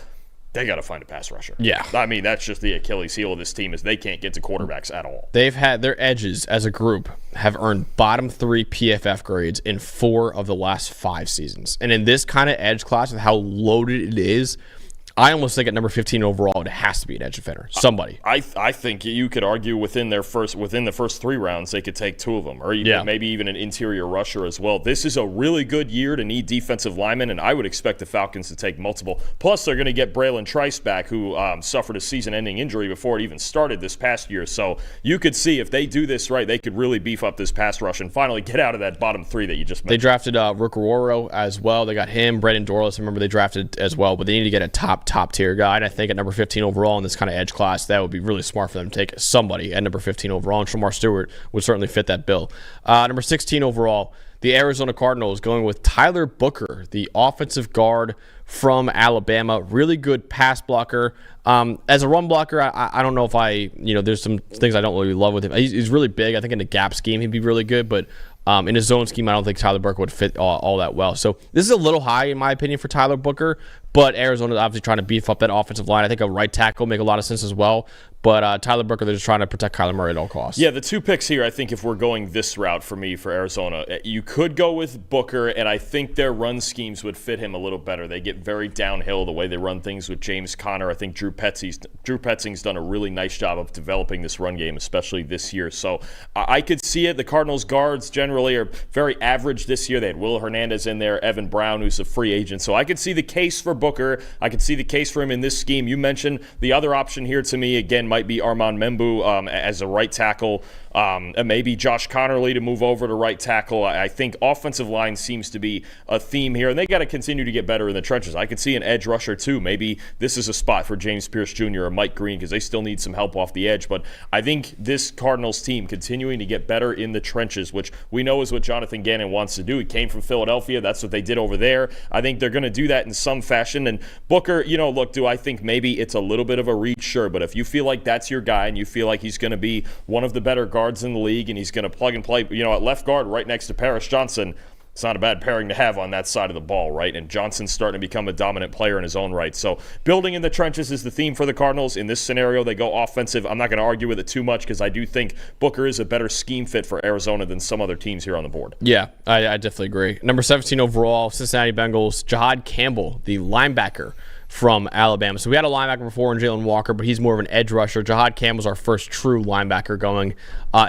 they got to find a pass rusher. Yeah. I mean, that's just the Achilles heel of this team, is they can't get to quarterbacks at all. They've had their edges as a group have earned bottom 3 PFF grades in 4 of the last 5 seasons. And in this kind of edge class with how loaded it is, I almost think at number 15 overall, it has to be an edge defender. Somebody. I think you could argue within the first 3 rounds, they could take 2 of them, or maybe even an interior rusher as well. This is a really good year to need defensive linemen, and I would expect the Falcons to take multiple. Plus, they're going to get Braylon Trice back, who suffered a season-ending injury before it even started this past year. So you could see if they do this right, they could really beef up this pass rush and finally get out of that bottom 3 that you just mentioned. They drafted Rook Ororo as well. They got him. Brandon Dorlus, remember, they drafted as well, but they need to get a top tier guy. And I think at number 15 overall in this kind of edge class, that would be really smart for them to take somebody at number 15 overall. And Shamar Stewart would certainly fit that bill. Number 16 overall, the Arizona Cardinals going with Tyler Booker, the offensive guard from Alabama. Really good pass blocker. As a run blocker, I don't know if there's some things I don't really love with him. He's really big. I think in the gap scheme, he'd be really good, but in his zone scheme, I don't think Tyler Booker would fit all that well. So this is a little high, in my opinion, for Tyler Booker, but Arizona's obviously trying to beef up that offensive line. I think a right tackle make a lot of sense as well, But Tyler Booker, they're just trying to protect Kyler Murray at all costs. Yeah, the 2 picks here, I think if we're going this route for me for Arizona, you could go with Booker, and I think their run schemes would fit him a little better. They get very downhill the way they run things with James Conner. I think Drew Petzing's done a really nice job of developing this run game, especially this year. So I could see it. The Cardinals guards generally are very average this year. They had Will Hernandez in there, Evan Brown, who's a free agent. So I could see the case for Booker. I could see the case for him in this scheme. You mentioned the other option here to me, again, might be Armand Membu as a right tackle. And maybe Josh Connerly to move over to right tackle. I think offensive line seems to be a theme here, and they got to continue to get better in the trenches. I could see an edge rusher too. Maybe this is a spot for James Pierce Jr. or Mike Green because they still need some help off the edge. But I think this Cardinals team continuing to get better in the trenches, which we know is what Jonathan Gannon wants to do. He came from Philadelphia. That's what they did over there. I think they're going to do that in some fashion. And Booker, look, do I think maybe it's a little bit of a reach? Sure. But if you feel like that's your guy and you feel like he's going to be one of the better guards in the league and he's going to plug and play, at left guard right next to Paris Johnson, it's not a bad pairing to have on that side of the ball, right? And Johnson's starting to become a dominant player in his own right. So building in the trenches is the theme for the Cardinals. In this scenario, they go offensive. I'm not going to argue with it too much because I do think Booker is a better scheme fit for Arizona than some other teams here on the board. Yeah, I definitely agree. Number 17 overall, Cincinnati Bengals, Jahad Campbell, the linebacker from Alabama. So we had a linebacker before in Jalen Walker, but he's more of an edge rusher. Jahad Campbell's our first true linebacker going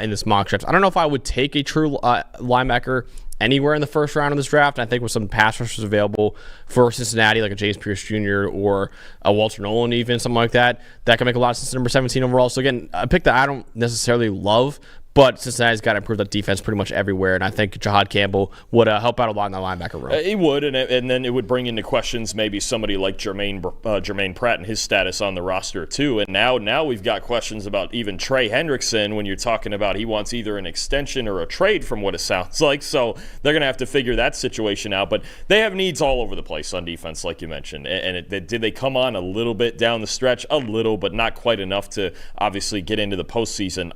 in this mock draft. I don't know if I would take a true linebacker anywhere in the first round of this draft. I think with some pass rushers available for Cincinnati, like a James Pierce Jr. or a Walter Nolan even, something like that, that can make a lot of sense at number 17 overall. So again, a pick that I don't necessarily love, but Cincinnati's got to improve that defense pretty much everywhere, and I think Jahad Campbell would help out a lot in that linebacker room. He would, and then it would bring into questions maybe somebody like Jermaine Pratt and his status on the roster too. And now we've got questions about even Trey Hendrickson when you're talking about he wants either an extension or a trade from what it sounds like. So they're going to have to figure that situation out. But they have needs all over the place on defense, like you mentioned. And did they come on a little bit down the stretch? A little, but not quite enough to obviously get into the postseason.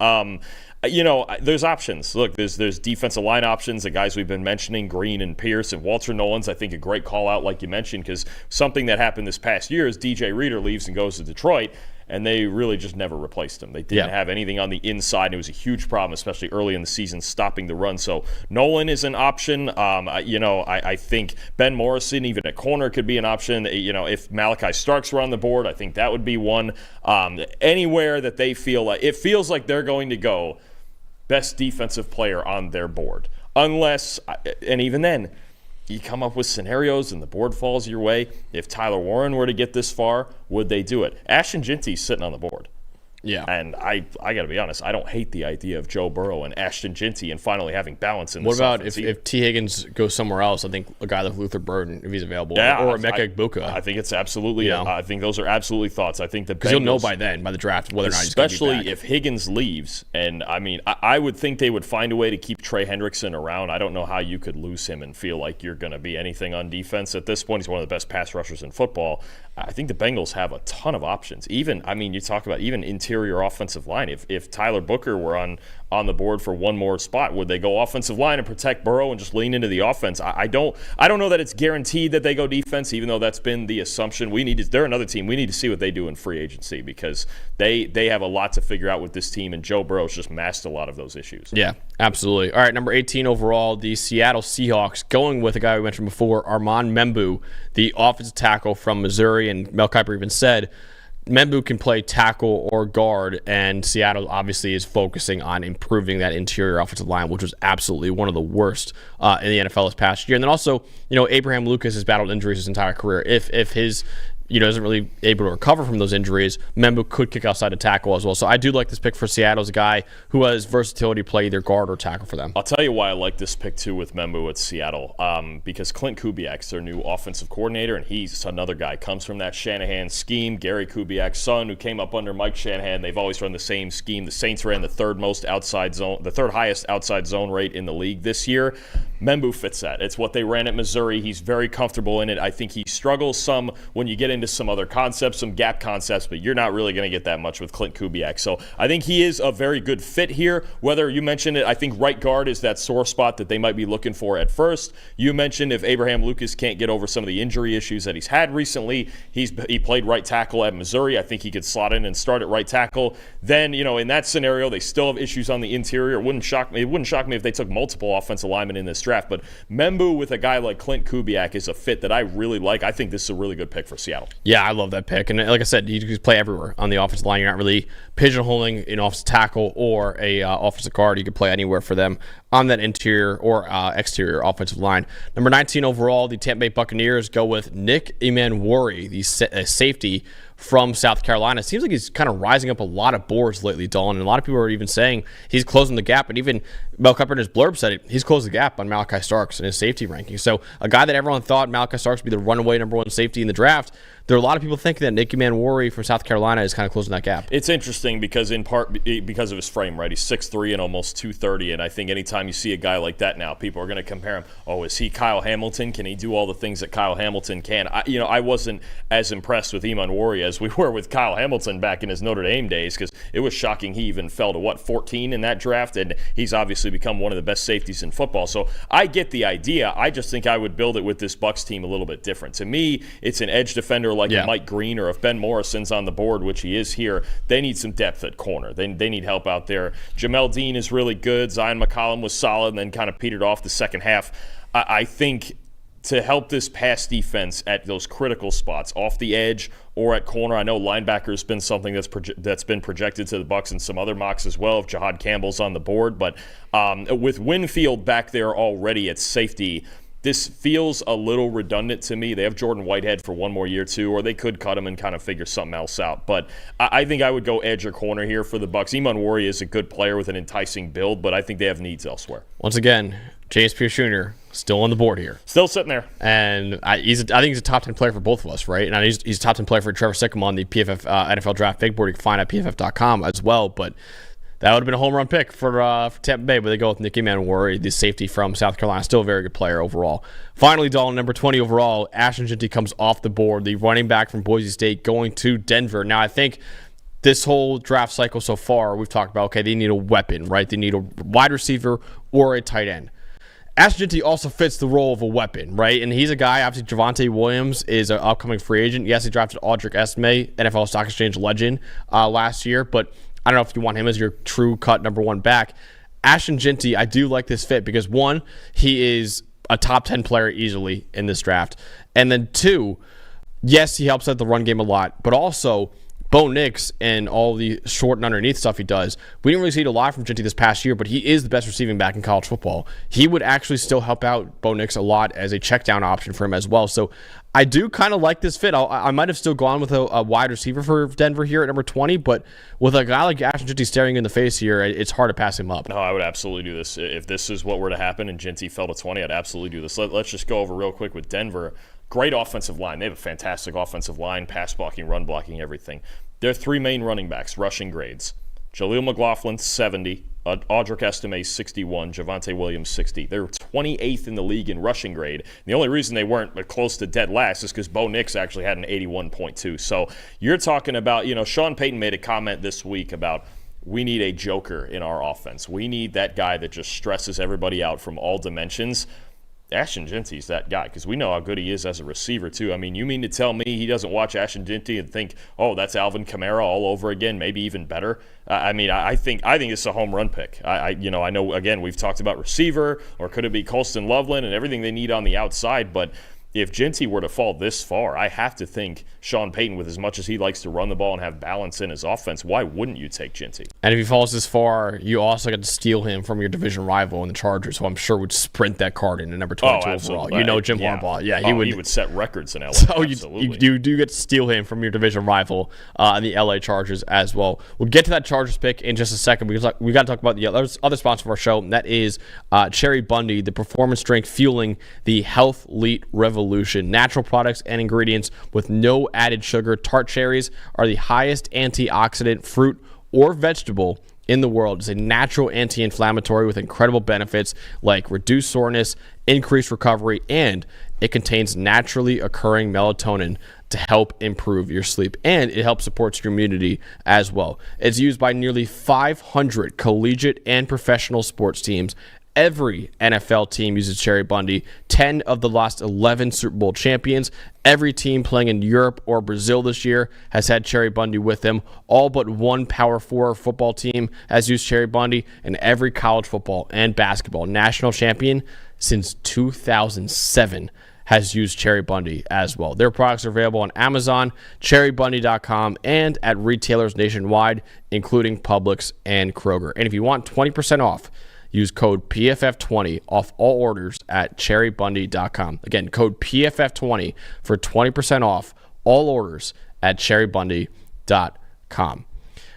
There's options. Look, there's defensive line options, the guys we've been mentioning, Green and Pierce and Walter Nolan's, I think, a great call out, like you mentioned, because something that happened this past year is DJ Reader leaves and goes to Detroit, and they really just never replaced him. They didn't have anything on the inside, and it was a huge problem, especially early in the season, stopping the run. So Nolan is an option. I think Ben Morrison, even at corner, could be an option. If Malachi Starks were on the board, I think that would be one. Anywhere that they feel like, it feels like they're going to go best defensive player on their board. Unless, and even then, you come up with scenarios and the board falls your way. If Tyler Warren were to get this far, would they do it? Ashton Ginty's sitting on the board. Yeah. And I got to be honest, I don't hate the idea of Joe Burrow and Ashton Ginty and finally having balance in this offense. What about if T. Higgins goes somewhere else? I think a guy like Luther Burden, if he's available, or Emeka Egbuka. I think it's absolutely, I think those are absolutely thoughts. I think the Bengals, because you'll know by the draft, whether or not he's going to be back. Especially if Higgins leaves. And, I would think they would find a way to keep Trey Hendrickson around. I don't know how you could lose him and feel like you're going to be anything on defense. At this point, he's one of the best pass rushers in football. I think the Bengals have a ton of options. Even, you talk about even interior offensive line. If Tyler Booker were on the board for one more spot, would they go offensive line and protect Burrow and just lean into the offense? I don't know that it's guaranteed that they go defense, even though that's been the assumption. They're another team. We need to see what they do in free agency because they have a lot to figure out with this team, and Joe Burrow's just masked a lot of those issues. Yeah, absolutely. All right, number 18 overall, the Seattle Seahawks, going with a guy we mentioned before, Armand Membu, the offensive tackle from Missouri, and Mel Kiper even said Membu can play tackle or guard, and Seattle obviously is focusing on improving that interior offensive line, which was absolutely one of the worst in the NFL this past year. And then also, Abraham Lucas has battled injuries his entire career. If his isn't really able to recover from those injuries, Membu could kick outside to tackle as well. So I do like this pick for Seattle as a guy who has versatility to play either guard or tackle for them. I'll tell you why I like this pick too with Membu at Seattle, because Clint Kubiak's their new offensive coordinator, and he's another guy, comes from that Shanahan scheme. Gary Kubiak's son, who came up under Mike Shanahan, they've always run the same scheme. The Saints ran the third highest outside zone rate in the league this year. Membu fits that. It's what they ran at Missouri. He's very comfortable in it. I think he struggles some when you get into some other concepts, some gap concepts, but you're not really going to get that much with Clint Kubiak. So I think he is a very good fit here. Whether you mentioned it, I think right guard is that sore spot that they might be looking for at first. You mentioned if Abraham Lucas can't get over some of the injury issues that he's had recently, he played right tackle at Missouri. I think he could slot in and start at right tackle. Then, in that scenario, they still have issues on the interior. It wouldn't shock me if they took multiple offensive linemen in this draft, but Membu with a guy like Clint Kubiak is a fit that I really like. I think this is a really good pick for Seattle. Yeah, I love that pick. And like I said, you can play everywhere on the offensive line. You're not really pigeonholing an offensive tackle or a offensive guard. You can play anywhere for them on that interior or exterior offensive line. Number 19 overall, the Tampa Bay Buccaneers go with Nick Emmanwori, the safety from South Carolina. It seems like he's kind of rising up a lot of boards lately, Dalton, and a lot of people are even saying he's closing the gap, and even Mel Kiper in his blurb said it, he's closed the gap on Malachi Starks in his safety ranking. So a guy that everyone thought Malachi Starks would be the runaway number one safety in the draft, there are a lot of people thinking that Nick Emmanwori from South Carolina is kind of closing that gap. It's interesting because in part because of his frame, right? He's 6'3" and almost 230, and I think anytime you see a guy like that now, people are going to compare him. Oh, is he Kyle Hamilton? Can he do all the things that Kyle Hamilton can? I wasn't as impressed with Emmanwori as we were with Kyle Hamilton back in his Notre Dame days, because it was shocking he even fell to 14 in that draft, and he's obviously become one of the best safeties in football. So I get the idea. I just think I would build it with this Bucs team a little bit different. To me, it's an edge defender like a Mike Green, or if Ben Morrison's on the board, which he is here, they need some depth at corner. They need help out there. Jamel Dean is really good. Zion McCollum was solid and then kind of petered off the second half. I think to help this pass defense at those critical spots, off the edge or at corner. I know linebacker has been something that's been projected to the Bucs in some other mocks as well, if Jahad Campbell's on the board. But with Winfield back there already at safety, this feels a little redundant to me. They have Jordan Whitehead for one more year, too, or they could cut him and kind of figure something else out. But I think I would go edge or corner here for the Bucs. Emmanwori is a good player with an enticing build, but I think they have needs elsewhere. Once again, James Pierce Jr. still on the board here. Still sitting there. And I think he's a top 10 player for both of us, right? And he's a top 10 player for Trevor Sycamore on the PFF NFL Draft Big Board. You can find at PFF.com as well. But that would have been a home run pick for Tampa Bay, but they go with Nick Emmanwori, the safety from South Carolina. Still a very good player overall. Finally, Dalton, number 20 overall, Ashton Jeanty comes off the board, the running back from Boise State, going to Denver. Now, I think this whole draft cycle so far, we've talked about, okay, they need a weapon, right? They need a wide receiver or a tight end. Ashton Jeanty also fits the role of a weapon, right? And he's a guy, obviously, Javonte Williams is an upcoming free agent. Yes, he drafted Audric Esme, NFL Stock Exchange legend last year, but I don't know if you want him as your true cut number one back. Ashton Jeanty, I do like this fit because, one, he is a top 10 player easily in this draft. And then, two, yes, he helps out the run game a lot, but also Bo Nix and all the short and underneath stuff he does, we didn't really see it a lot from Jeanty this past year, but he is the best receiving back in college football. He would actually still help out Bo Nix a lot as a check down option for him as well. So I do kind of like this fit. I might have still gone with a wide receiver for Denver here at number 20, but with a guy like Ashton Jeanty staring in the face here, it's hard to pass him up. No, I would absolutely do this. If this is what were to happen and Jeanty fell to 20, I'd absolutely do this. Let's just go over real quick with Denver. Great offensive line. They have a fantastic offensive line, pass blocking, run blocking, everything. Their three main running backs, rushing grades. Jaleel McLaughlin, 70. Audric Estime, 61. Javonte Williams, 60. They're 28th in the league in rushing grade. The only reason they weren't close to dead last is because Bo Nix actually had an 81.2. So you're talking about, Sean Payton made a comment this week about we need a joker in our offense. We need that guy that just stresses everybody out from all dimensions. Ashton Jeanty's that guy because we know how good he is as a receiver too. I mean, you mean to tell me he doesn't watch Ashton Jeanty and think, oh, that's Alvin Kamara all over again, maybe even better? I think it's a home run pick. I know again we've talked about receiver, or could it be Colston Loveland and everything they need on the outside, but if Jeanty were to fall this far, I have to think Sean Payton, with as much as he likes to run the ball and have balance in his offense, why wouldn't you take Jeanty? And if he falls this far, you also get to steal him from your division rival in the Chargers, who I'm sure would sprint that card in at number 22 overall. Jim Harbaugh. Yeah, he would set records in LA. So you do get to steal him from your division rival in the LA Chargers as well. We'll get to that Chargers pick in just a second. We got to talk about the other sponsor of our show, and that is Cherry Bundy, the performance drink fueling the Health Elite Revolution. Natural products and ingredients with no added sugar. Tart cherries are the highest antioxidant fruit or vegetable in the world. It's a natural anti-inflammatory with incredible benefits like reduced soreness, increased recovery, and it contains naturally occurring melatonin to help improve your sleep, and it helps support your immunity as well. It's used by nearly 500 collegiate and professional sports teams. Every NFL team uses Cherry Bundy. 10 of the last 11 Super Bowl champions. Every team playing in Europe or Brazil this year has had Cherry Bundy with them. All but one Power 4 football team has used Cherry Bundy, and every college football and basketball national champion since 2007 has used Cherry Bundy as well. Their products are available on Amazon, cherrybundy.com, and at retailers nationwide, including Publix and Kroger. And if you want 20% off, use code PFF20 off all orders at cherrybundy.com. Again, code PFF20 for 20% off all orders at cherrybundy.com.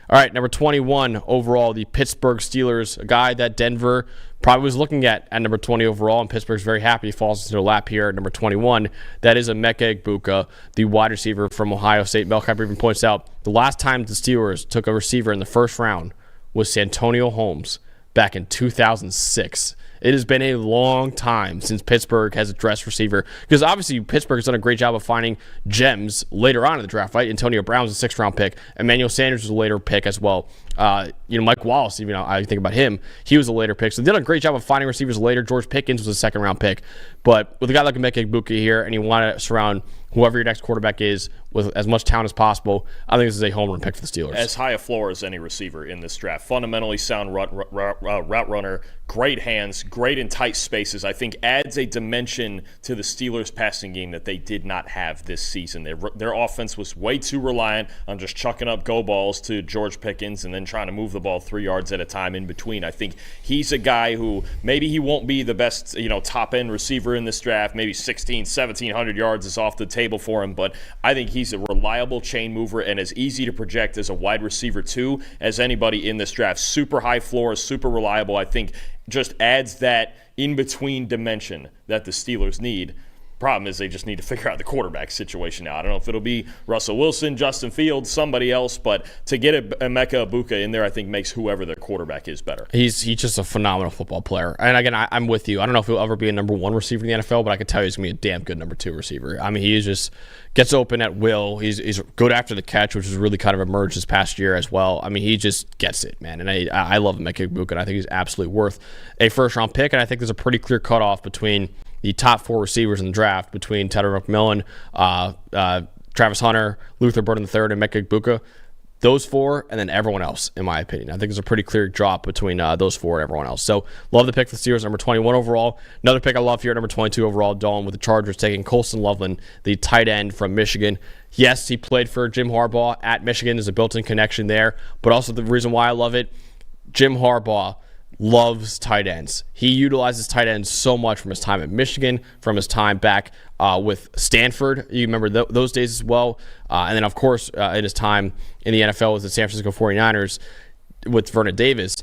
All right, number 21 overall, the Pittsburgh Steelers, a guy that Denver probably was looking at number 20 overall, and Pittsburgh's very happy he falls into their lap here at number 21. That is Emeka Egbuka, the wide receiver from Ohio State. Mel Kiper even points out the last time the Steelers took a receiver in the first round was Santonio Holmes back in 2006. It has been a long time since Pittsburgh has addressed receiver, because obviously Pittsburgh has done a great job of finding gems later on in the draft, right? Antonio Brown was a 6th round pick. Emmanuel Sanders was a later pick as well. Mike Wallace, even I think about him, he was a later pick. So they did a great job of finding receivers later. George Pickens was a 2nd round pick. But with a guy like Emeka Egbuka here, and you want to surround whoever your next quarterback is with as much talent as possible, I think this is a home run pick for the Steelers. As high a floor as any receiver in this draft. Fundamentally sound route runner, great hands, great in tight spaces. I think adds a dimension to the Steelers' passing game that they did not have this season. Their offense was way too reliant on just chucking up go balls to George Pickens and then trying to move the ball 3 yards at a time in between. I think he's a guy who maybe he won't be the best, top-end receiver in this draft. Maybe 1,700 yards is off the table for him, but I think he's a reliable chain mover and as easy to project as a wide receiver too as anybody in this draft. Super high floor, super reliable. I think just adds that in-between dimension that the Steelers need. Problem is they just need to figure out the quarterback situation now. I don't know if it'll be Russell Wilson, Justin Fields, somebody else, but to get Emeka Egbuka in there, I think makes whoever their quarterback is better. He's just a phenomenal football player. And again, I'm with you. I don't know if he'll ever be a number 1 receiver in the NFL, but I can tell you he's going to be a damn good number 2 receiver. I mean, he just gets open at will. He's good after the catch, which has really kind of emerged this past year as well. I mean, he just gets it, man. And I love Emeka Egbuka, and I think he's absolutely worth a first-round pick. And I think there's a pretty clear cutoff between the top 4 receivers in the draft, between Tedder McMillan, Travis Hunter, Luther Burden III, and Emeka Egbuka. Those 4, and then everyone else, in my opinion. I think there's a pretty clear drop between those 4 and everyone else. So, love the pick for the Steelers, number 21 overall. Another pick I love here, number 22 overall, Dalton, with the Chargers taking Colston Loveland, the tight end from Michigan. Yes, he played for Jim Harbaugh at Michigan. There's a built-in connection there. But also the reason why I love it, Jim Harbaugh loves tight ends. He utilizes tight ends so much from his time at Michigan, from his time back with Stanford. You remember those days as well. And then, of course, in his time in the NFL with the San Francisco 49ers with Vernon Davis.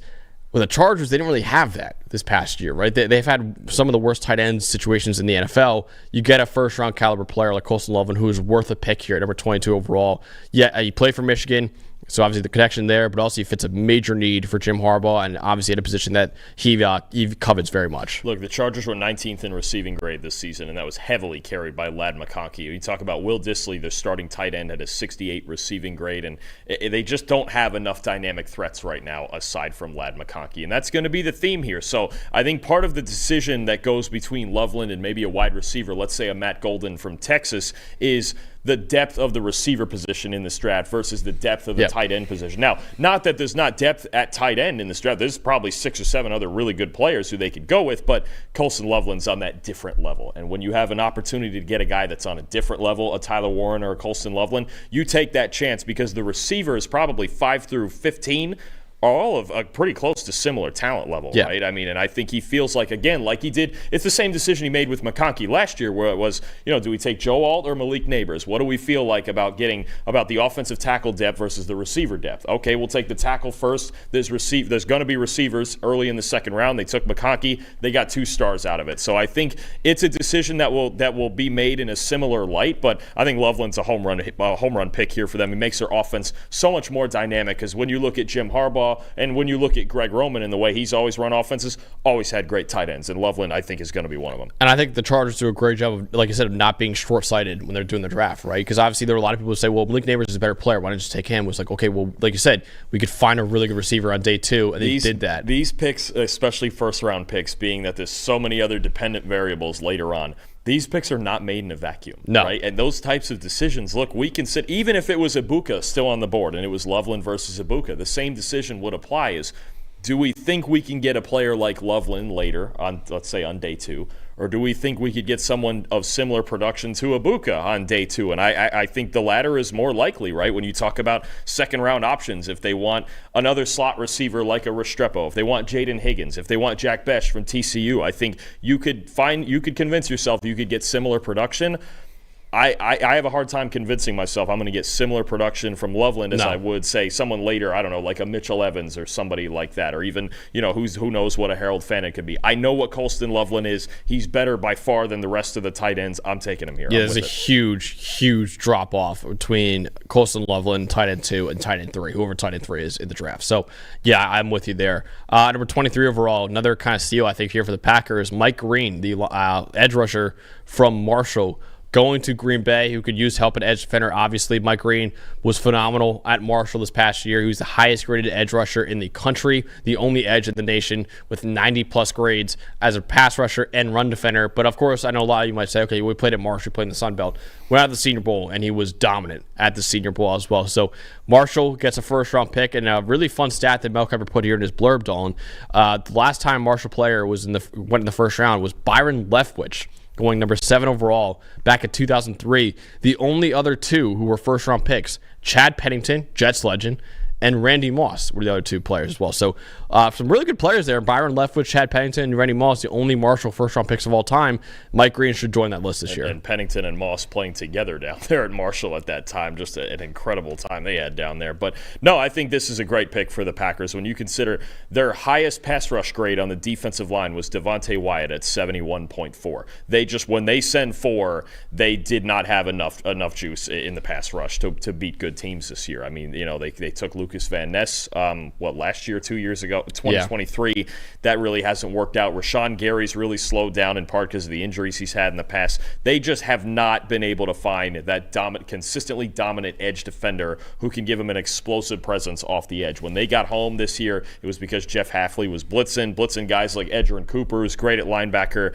With the Chargers, they didn't really have that this past year, right? They've had some of the worst tight end situations in the NFL. You get a first-round caliber player like Colston Loveland, who is worth a pick here at number 22 overall. Yeah, he played for Michigan. So obviously the connection there, but also he fits a major need for Jim Harbaugh, and obviously at a position that he covets very much. Look, the Chargers were 19th in receiving grade this season, and that was heavily carried by Ladd McConkey. You talk about Will Dissly, their starting tight end, at a 68 receiving grade, and they just don't have enough dynamic threats right now aside from Ladd McConkey, and that's going to be the theme here. So I think part of the decision that goes between Loveland and maybe a wide receiver, let's say a Matt Golden from Texas, is the depth of the receiver position in this draft versus the depth of the tight end position. Now, not that there's not depth at tight end in this draft. There's probably 6 or 7 other really good players who they could go with, but Colston Loveland's on that different level. And when you have an opportunity to get a guy that's on a different level, a Tyler Warren or a Colston Loveland, you take that chance because the receiver is probably 5 through 15 are all of pretty close to similar talent level, right? I mean, and I think he feels like, again, like he did, it's the same decision he made with McConkey last year where it was, do we take Joe Alt or Malik Neighbors? What do we feel like about the offensive tackle depth versus the receiver depth? Okay, we'll take the tackle first. There's going to be receivers early in the second round. They took McConkey. They got 2 stars out of it. So I think it's a decision that will be made in a similar light, but I think Loveland's a home run pick here for them. He makes their offense so much more dynamic because when you look at Jim Harbaugh, saw, and when you look at Greg Roman and the way he's always run offenses, always had great tight ends, and Loveland, I think, is going to be one of them. And I think the Chargers do a great job of, like I said, of not being short-sighted when they're doing the draft, right? Because obviously there are a lot of people who say, well, Malik Neighbors is a better player. Why don't you just take him? It was like, okay, well, like you said, we could find a really good receiver on day 2, and they did that. These picks, especially first-round picks, being that there's so many other dependent variables later on, these picks are not made in a vacuum, right? And those types of decisions, look, we can sit, even if it was Ibuka still on the board and it was Loveland versus Ibuka, the same decision would apply is, do we think we can get a player like Loveland later on, let's say on day 2, or do we think we could get someone of similar production to Ibuka on day 2? And I think the latter is more likely, right? When you talk about second-round options, if they want another slot receiver like a Restrepo, if they want Jaden Higgins, if they want Jack Besh from TCU, I think you could convince yourself you could get similar production. I have a hard time convincing myself I'm going to get similar production from Loveland as I would, say, someone later, I don't know, like a Mitchell Evans or somebody like that, or even, who knows what a Harold Fannett could be. I know what Colston Loveland is. He's better by far than the rest of the tight ends. I'm taking him here. Yeah, there's a huge drop-off between Colston Loveland, tight end 2, and tight end 3, whoever tight end 3 is in the draft. So, yeah, I'm with you there. Number 23 overall, another kind of steal, I think, here for the Packers, Mike Green, the edge rusher from Marshall, going to Green Bay, who could use help at edge defender. Obviously, Mike Green was phenomenal at Marshall this past year. He was the highest graded edge rusher in the country, the only edge in the nation with 90-plus grades as a pass rusher and run defender. But, of course, I know a lot of you might say, okay, we played at Marshall, we played in the Sun Belt. Went out the Senior Bowl, and he was dominant at the Senior Bowl as well. So Marshall gets a first-round pick, and a really fun stat that Mel Kiper put here in his blurb, Dalton. The last time Marshall player went in the first round was Byron Leftwich, going number 7 overall back in 2003. The only other 2 who were first-round picks, Chad Pennington, Jets legend, and Randy Moss were the other 2 players as well. So some really good players there. Byron Leftwich, Chad Pennington, and Randy Moss, the only Marshall first-round picks of all time. Mike Green should join that list this year. And Pennington and Moss playing together down there at Marshall at that time. Just an incredible time they had down there. But, no, I think this is a great pick for the Packers. When you consider their highest pass rush grade on the defensive line was Devontae Wyatt at 71.4. When they send 4, they did not have enough juice in the pass rush to beat good teams this year. I mean, they took Lucas Van Ness, last year, 2 years ago, 2023. Yeah. That really hasn't worked out. Rashawn Gary's really slowed down in part because of the injuries he's had in the past. They just have not been able to find that consistently dominant edge defender who can give him an explosive presence off the edge. When they got home this year, it was because Jeff Hafley was blitzing guys like Edgerrin Cooper, who's great at linebacker.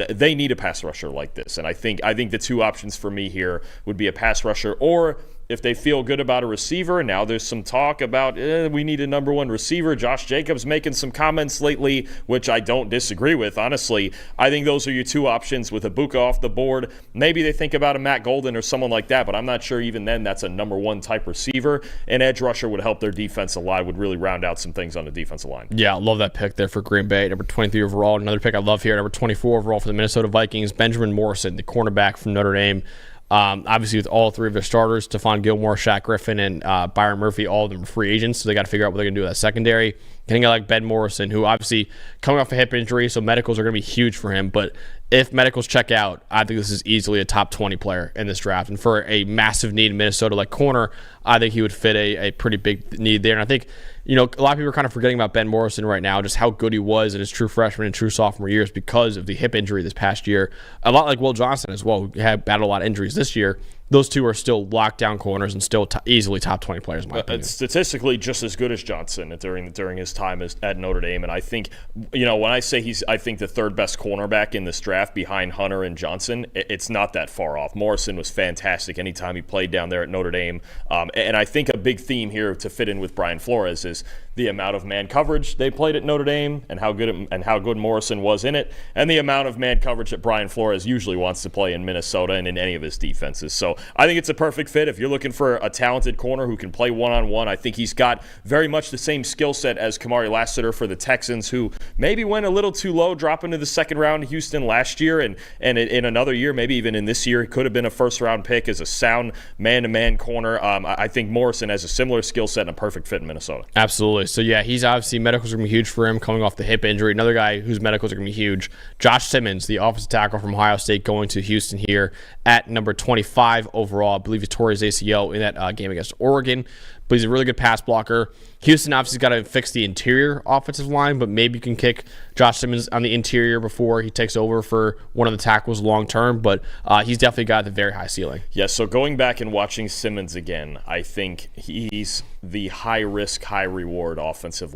They need a pass rusher like this, and I think the 2 options for me here would be a pass rusher, or if they feel good about a receiver. Now there's some talk about we need a number 1 receiver. Josh Jacobs making some comments lately, which I don't disagree with, honestly. I think those are your 2 options with Ibuka off the board. Maybe they think about a Matt Golden or someone like that, but I'm not sure even then that's a number 1 type receiver. An edge rusher would help their defensive line, would really round out some things on the defensive line. Yeah, I love that pick there for Green Bay. Number 23 overall. Another pick I love here, number 24 overall for the Minnesota Vikings, Benjamin Morrison, the cornerback from Notre Dame. Obviously, with all 3 of their starters, Stephon Gilmore, Shaq Griffin, and Byron Murphy, all of them are free agents, so they got to figure out what they're going to do with that secondary. Getting a guy like Ben Morrison, who obviously coming off a hip injury, so medicals are going to be huge for him. But if medicals check out, I think this is easily a top 20 player in this draft. And for a massive need in Minnesota like corner, I think he would fit a pretty big need there. And I think, a lot of people are kind of forgetting about Ben Morrison right now, just how good he was in his true freshman and true sophomore years because of the hip injury this past year. A lot like Will Johnson as well, who had battled a lot of injuries this year. Those 2 are still lockdown corners and still easily top 20 players, in my opinion. Statistically, just as good as Johnson during his time at Notre Dame. And I think, when I say I think the 3rd best cornerback in this draft behind Hunter and Johnson, it's not that far off. Morrison was fantastic anytime he played down there at Notre Dame. And I think a big theme here to fit in with Brian Flores is the amount of man coverage they played at Notre Dame and how good Morrison was in it, and the amount of man coverage that Brian Flores usually wants to play in Minnesota and in any of his defenses. So I think it's a perfect fit. If you're looking for a talented corner who can play one-on-one, I think he's got very much the same skill set as Kamari Lassiter for the Texans, who maybe went a little too low, dropping to the 2nd round in Houston last year, and in another year, maybe even in this year, he could have been a first-round pick as a sound man-to-man corner. I think Morrison has a similar skill set and a perfect fit in Minnesota. Absolutely. So, yeah, he's obviously medicals are going to be huge for him coming off the hip injury. Another guy whose medicals are going to be huge, Josh Simmons, the offensive tackle from Ohio State, going to Houston here at number 25 overall. I believe he tore his ACL in that game against Oregon. But he's a really good pass blocker. Houston obviously got to fix the interior offensive line, but maybe you can kick Josh Simmons on the interior before he takes over for one of the tackles long term. But he's definitely got a very high ceiling. Yeah, so going back and watching Simmons again, I think he's the high-risk, high-reward offensive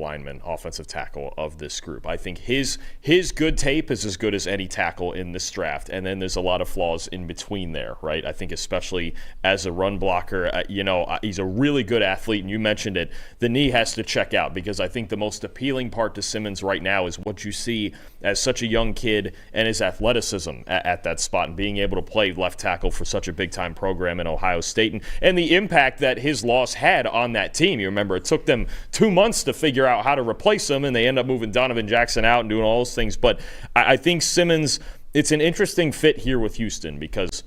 tackle of this group. I think his good tape is as good as any tackle in this draft, and then there's a lot of flaws in between there, right? I think especially as a run blocker, he's a really good athlete, and you mentioned it. The knee has to check out because I think the most appealing part to Simmons right now is what you see as such a young kid and his athleticism at that spot and being able to play left tackle for such a big-time program in Ohio State and the impact that his loss had on that team. You remember it took them 2 months to figure out how to replace him, and they end up moving Donovan Jackson out and doing all those things. But I think Simmons, it's an interesting fit here with Houston because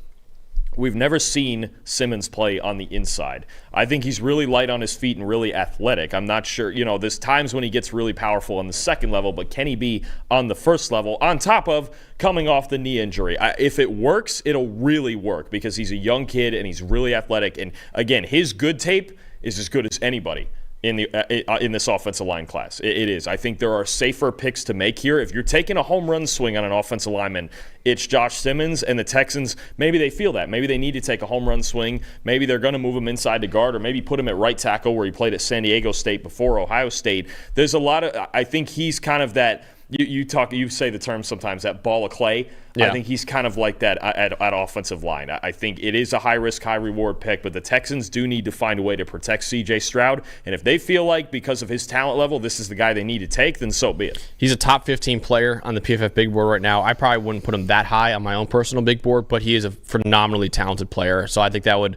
we've never seen Simmons play on the inside. I think he's really light on his feet and really athletic. I'm not sure, there's times when he gets really powerful on the second level, but can he be on the first level on top of coming off the knee injury? If it works, it'll really work because he's a young kid and he's really athletic. And again, his good tape is as good as anybody in this offensive line class. It is. I think there are safer picks to make here. If you're taking a home run swing on an offensive lineman, it's Josh Simmons, and the Texans, maybe they feel that. Maybe they need to take a home run swing. Maybe they're going to move him inside to guard or maybe put him at right tackle where he played at San Diego State before Ohio State. There's a lot of – I think he's kind of that – you say the term sometimes, that ball of clay. Yeah. I think he's kind of like that at offensive line. I think it is a high-risk, high-reward pick, but the Texans do need to find a way to protect C.J. Stroud. And if they feel like because of his talent level this is the guy they need to take, then so be it. He's a top 15 player on the PFF big board right now. I probably wouldn't put him that high on my own personal big board, but he is a phenomenally talented player. So I think that would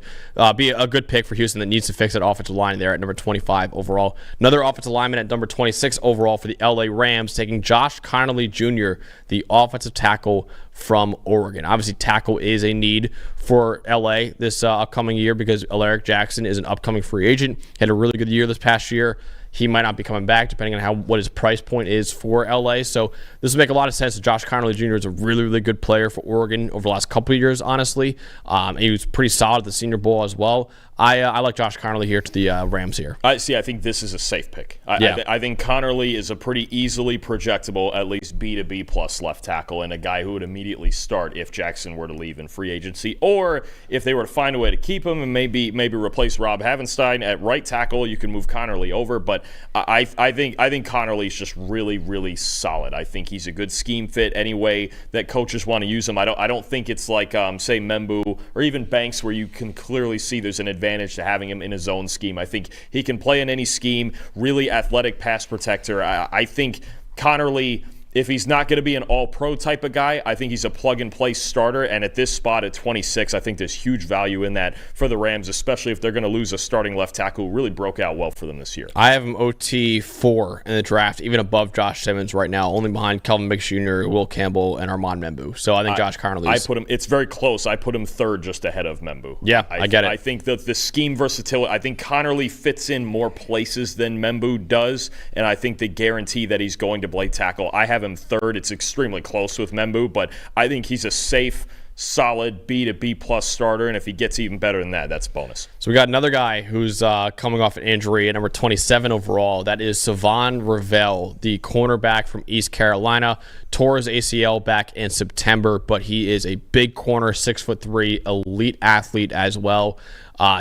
be a good pick for Houston that needs to fix that offensive line there at number 25 overall. Another offensive lineman at number 26 overall for the L.A. Rams, taking Josh Connolly Jr., the offensive tackle from Oregon. Obviously, tackle is a need for LA this upcoming year because Alaric Jackson is an upcoming free agent. He had a really good year this past year. He might not be coming back depending on what his price point is for LA. So this would make a lot of sense. Josh Connolly Jr. is a really, really good player for Oregon over the last couple of years, honestly. He was pretty solid at the Senior Bowl as well. I like Josh Connolly here to the Rams here. I think this is a safe pick. I think Connolly is a pretty easily projectable, at least B to B plus left tackle, and a guy who would immediately start if Jackson were to leave in free agency, or if they were to find a way to keep him and maybe replace Rob Havenstein at right tackle. You can move Connolly over, but I think Connolly is just really, really solid. I think he's a good scheme fit any way that coaches want to use him. I don't think it's like say Membu or even Banks where you can clearly see there's an advantage to having him in his own scheme. I think he can play in any scheme, really athletic pass protector. I think Connolly, if he's not going to be an all-pro type of guy, I think he's a plug-and-play starter. And at this spot at 26, I think there's huge value in that for the Rams, especially if they're going to lose a starting left tackle who really broke out well for them this year. I have him OT4 in the draft, even above Josh Simmons right now, only behind Kelvin Mix Jr., Will Campbell, and Armand Membu. So I think Josh Connolly. It's very close. I put him third just ahead of Membu. Yeah, I get it. I think that the scheme versatility, I think Connolly fits in more places than Membu does, and I think the guarantee that he's going to play tackle, I have him third. It's extremely close with Membu, but I think he's a safe, solid B to B plus starter, and if he gets even better than that, that's a bonus. So we got another guy who's coming off an injury at number 27 overall. That is Savon Ravel, the cornerback from East Carolina. Tore his ACL back in September, but he is a big corner, 6'3", elite athlete as well.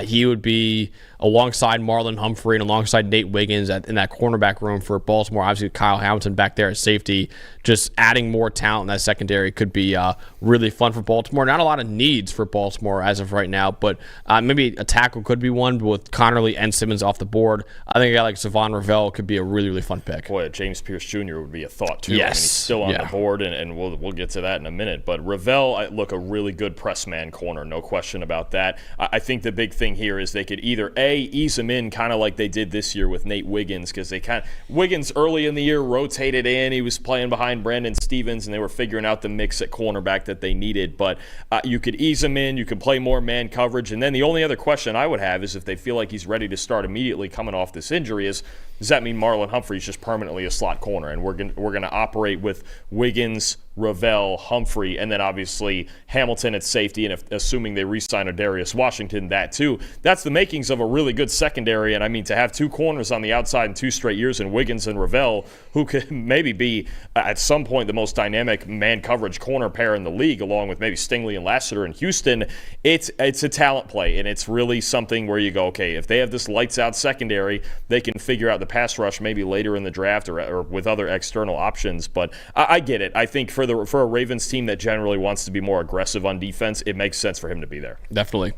He would be alongside Marlon Humphrey and alongside Nate Wiggins in that cornerback room for Baltimore. Obviously, Kyle Hamilton back there at safety. Just adding more talent in that secondary could be really fun for Baltimore. Not a lot of needs for Baltimore as of right now, but maybe a tackle could be one. But with Connerly and Simmons off the board, I think a guy like Savon Ravel could be a really, really fun pick. Boy, James Pierce Jr. would be a thought, too. Yes. I mean, he's still on the board, and we'll get to that in a minute. But Ravel, a really good press man corner, no question about that. I think the big thing here is they could either ease him in kind of like they did this year with Nate Wiggins, because Wiggins early in the year rotated in. He was playing behind Brandon Stevens, and they were figuring out the mix at cornerback that they needed. But you could ease him in. You could play more man coverage. And then the only other question I would have is if they feel like he's ready to start immediately coming off this injury is, does that mean Marlon Humphrey's just permanently a slot corner, and we're going to operate with Wiggins, Ravel, Humphrey, and then obviously Hamilton at safety, and assuming they re-sign Darius Washington, that too. That's the makings of a really good secondary, and I mean, to have two corners on the outside in 2 straight years in Wiggins and Ravel, who could maybe be at some point the most dynamic man coverage corner pair in the league, along with maybe Stingley and Lassiter in Houston, it's a talent play, and it's really something where you go, okay, if they have this lights-out secondary, they can figure out the pass rush maybe later in the draft or with other external options. But I get it. I think for a Ravens team that generally wants to be more aggressive on defense, it makes sense for him to be there. Definitely.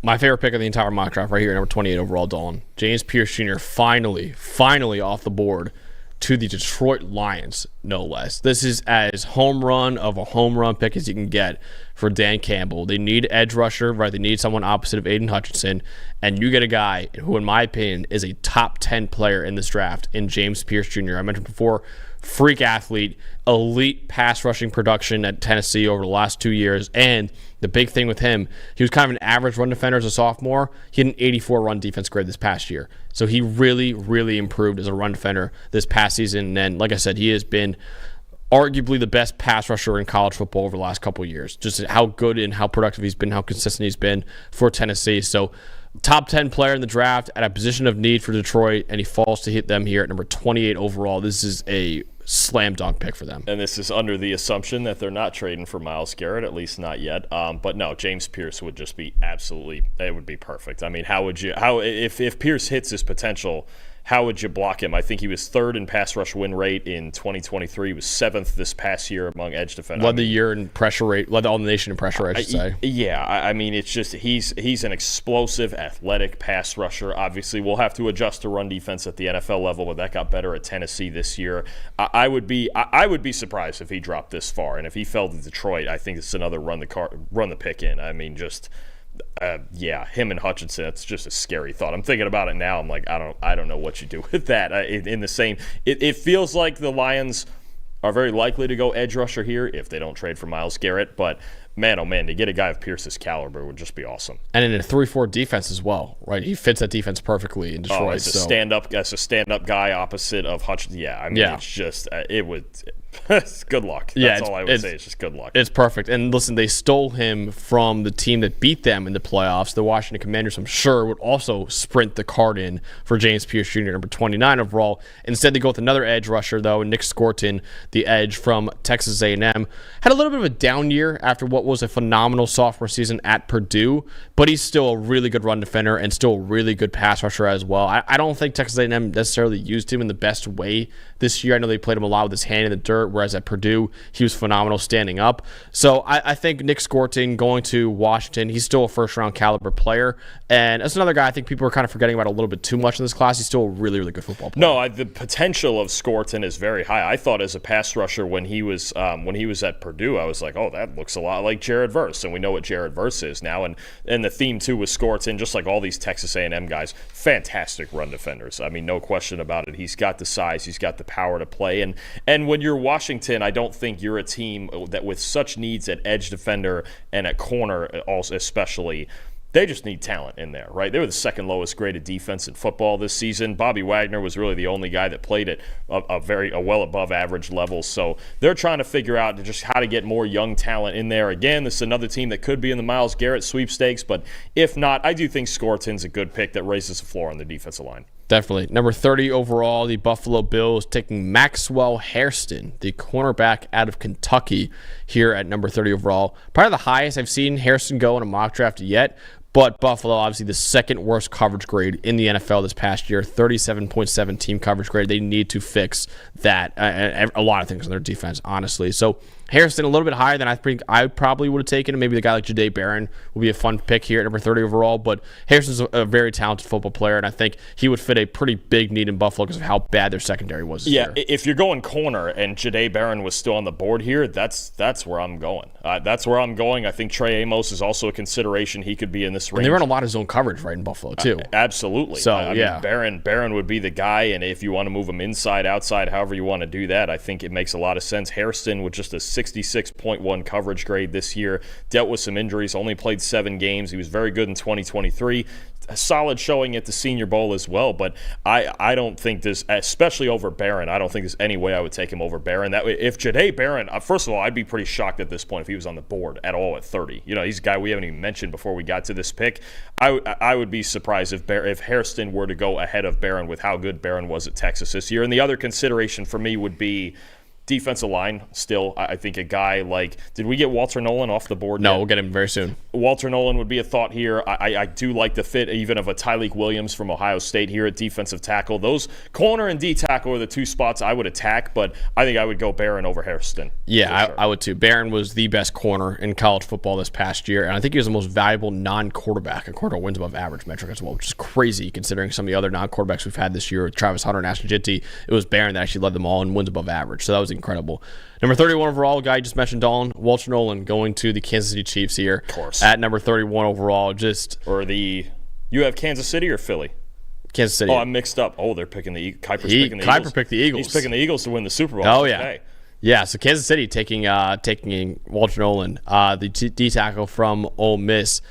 My favorite pick of the entire mock draft right here, number 28 overall, Dalton. James Pierce Jr. finally off the board to the Detroit Lions, no less. This is as home run of a home run pick as you can get for Dan Campbell. They need edge rusher, right? They need someone opposite of Aiden Hutchinson, and you get a guy who, in my opinion, is a top 10 player in this draft in James Pierce Jr. I mentioned before, freak athlete, elite pass rushing production at Tennessee over the last 2 years, and the big thing with him, he was kind of an average run defender as a sophomore. He had an 84 run defense grade this past year. So he really improved as a run defender this past season. And like I said, he has been arguably the best pass rusher in college football over the last couple of years. Just how good and how productive he's been, how consistent he's been for Tennessee. So top 10 player in the draft at a position of need for Detroit, and he falls to hit them here at number 28 overall. This is a slam dunk pick for them. And this is under the assumption that they're not trading for Myles Garrett, at least not yet. But no, James Pierce would just be it would be perfect. I mean, if Pierce hits his potential, how would you block him? I think he was 3rd in pass rush win rate in 2023. He was 7th this past year among edge defenders. Led the year in pressure rate, led all the nation in pressure, I should say. Yeah, I mean, it's just he's an explosive, athletic pass rusher. Obviously, we'll have to adjust to run defense at the NFL level, but that got better at Tennessee this year. I would be surprised if he dropped this far, and if he fell to Detroit, I think it's another run the pick in. I mean, just. Him and Hutchinson, it's just a scary thought. I'm thinking about it now. I'm like, I don't know what you do with that. It feels like the Lions are very likely to go edge rusher here if they don't trade for Myles Garrett. But man, oh man, to get a guy of Pierce's caliber would just be awesome. And in a 3-4 defense as well, right? He fits that defense perfectly in Detroit. As a stand-up guy opposite of Hutchinson. Yeah, I mean, it's just it would. Good luck. That's all I would say. It's just good luck. It's perfect. And listen, they stole him from the team that beat them in the playoffs. The Washington Commanders, I'm sure, would also sprint the card in for James Pierce Jr., number 29 overall. Instead, they go with another edge rusher, though, Nick Scorton, the edge from Texas A&M. Had a little bit of a down year after what was a phenomenal sophomore season at Purdue, but he's still a really good run defender and still a really good pass rusher as well. I don't think Texas A&M necessarily used him in the best way this year. I know they played him a lot with his hand in the dirt, whereas at Purdue, he was phenomenal standing up. So I think Nick Scorton going to Washington, he's still a first-round caliber player. And that's another guy I think people are kind of forgetting about a little bit too much in this class. He's still a really good football player. No, the potential of Scorton is very high. I thought as a pass rusher when he was at Purdue, I was like, oh, that looks a lot like Jared Verse. And we know what Jared Verse is now. And the theme, too, with Scorton, just like all these Texas A&M guys, fantastic run defenders. I mean, no question about it. He's got the size. He's got the power to play. And when you're Washington, I don't think you're a team that with such needs at edge defender and at corner also especially, they just need talent in there, right? They were the second lowest graded defense in football this season. Bobby Wagner was really the only guy that played at a well above average level. So they're trying to figure out just how to get more young talent in there. Again, this is another team that could be in the Myles Garrett sweepstakes, but if not, I do think Scorton's a good pick that raises the floor on the defensive line. Definitely. Number 30 overall, the Buffalo Bills taking Maxwell Hairston, the cornerback out of Kentucky, here at number 30 overall. Probably the highest I've seen Hairston go in a mock draft yet, but Buffalo, obviously the second worst coverage grade in the NFL this past year, 37.7 team coverage grade. They need to fix that, a lot of things on their defense, honestly. So Harrison a little bit higher than I think I probably would have taken. Maybe the guy like Jahdae Barron would be a fun pick here at number 30 overall. But Harrison's a very talented football player, and I think he would fit a pretty big need in Buffalo because of how bad their secondary was this year. If you're going corner and Jahdae Barron was still on the board here, that's where I'm going. That's where I'm going. I think Trey Amos is also a consideration. He could be in this range. And they run a lot of zone coverage right in Buffalo too. Absolutely. So I mean, Barron would be the guy, and if you want to move him inside, outside, however you want to do that, I think it makes a lot of sense. Harrison with just a 66.1 coverage grade this year, dealt with some injuries, only played 7 games. He was very good in 2023. A solid showing at the Senior Bowl as well, but I don't think there's, especially over Barron, I don't think there's any way I would take him over Barron. That if Jahdae Barron, first of all, I'd be pretty shocked at this point if he was on the board at all at 30. He's a guy we haven't even mentioned before we got to this pick. I would be surprised if Hairston were to go ahead of Barron with how good Barron was at Texas this year. And the other consideration for me would be defensive line. Still, I think a guy like, did we get Walter Nolan off the board No, yet? we'll get him very soon. Walter Nolan would be a thought here. I do like the fit even of a Tyleik Williams from Ohio State here at defensive tackle. Those corner and D tackle are the 2 spots I would attack, but I think I would go Barron over Hairston. Yeah, sure. I would too. Barron was the best corner in college football this past year, and I think he was the most valuable non-quarterback according to wins above average metric as well, which is crazy considering some of the other non-quarterbacks we've had this year with Travis Hunter and Ashton Jitty. It was Barron that actually led them all in wins above average, so that was incredible. Number 31 overall, guy you just mentioned, Dalton, Walter Nolan, going to the Kansas City Chiefs here. Of course. At number 31 overall. You have Kansas City or Philly? Kansas City. Oh, I'm mixed up. Oh, they're picking the Eagles. Kiper picked the Eagles. He's picking the Eagles to win the Super Bowl. Oh, yeah. Okay. Yeah, so Kansas City taking Walter Nolan, the D tackle from Ole Miss.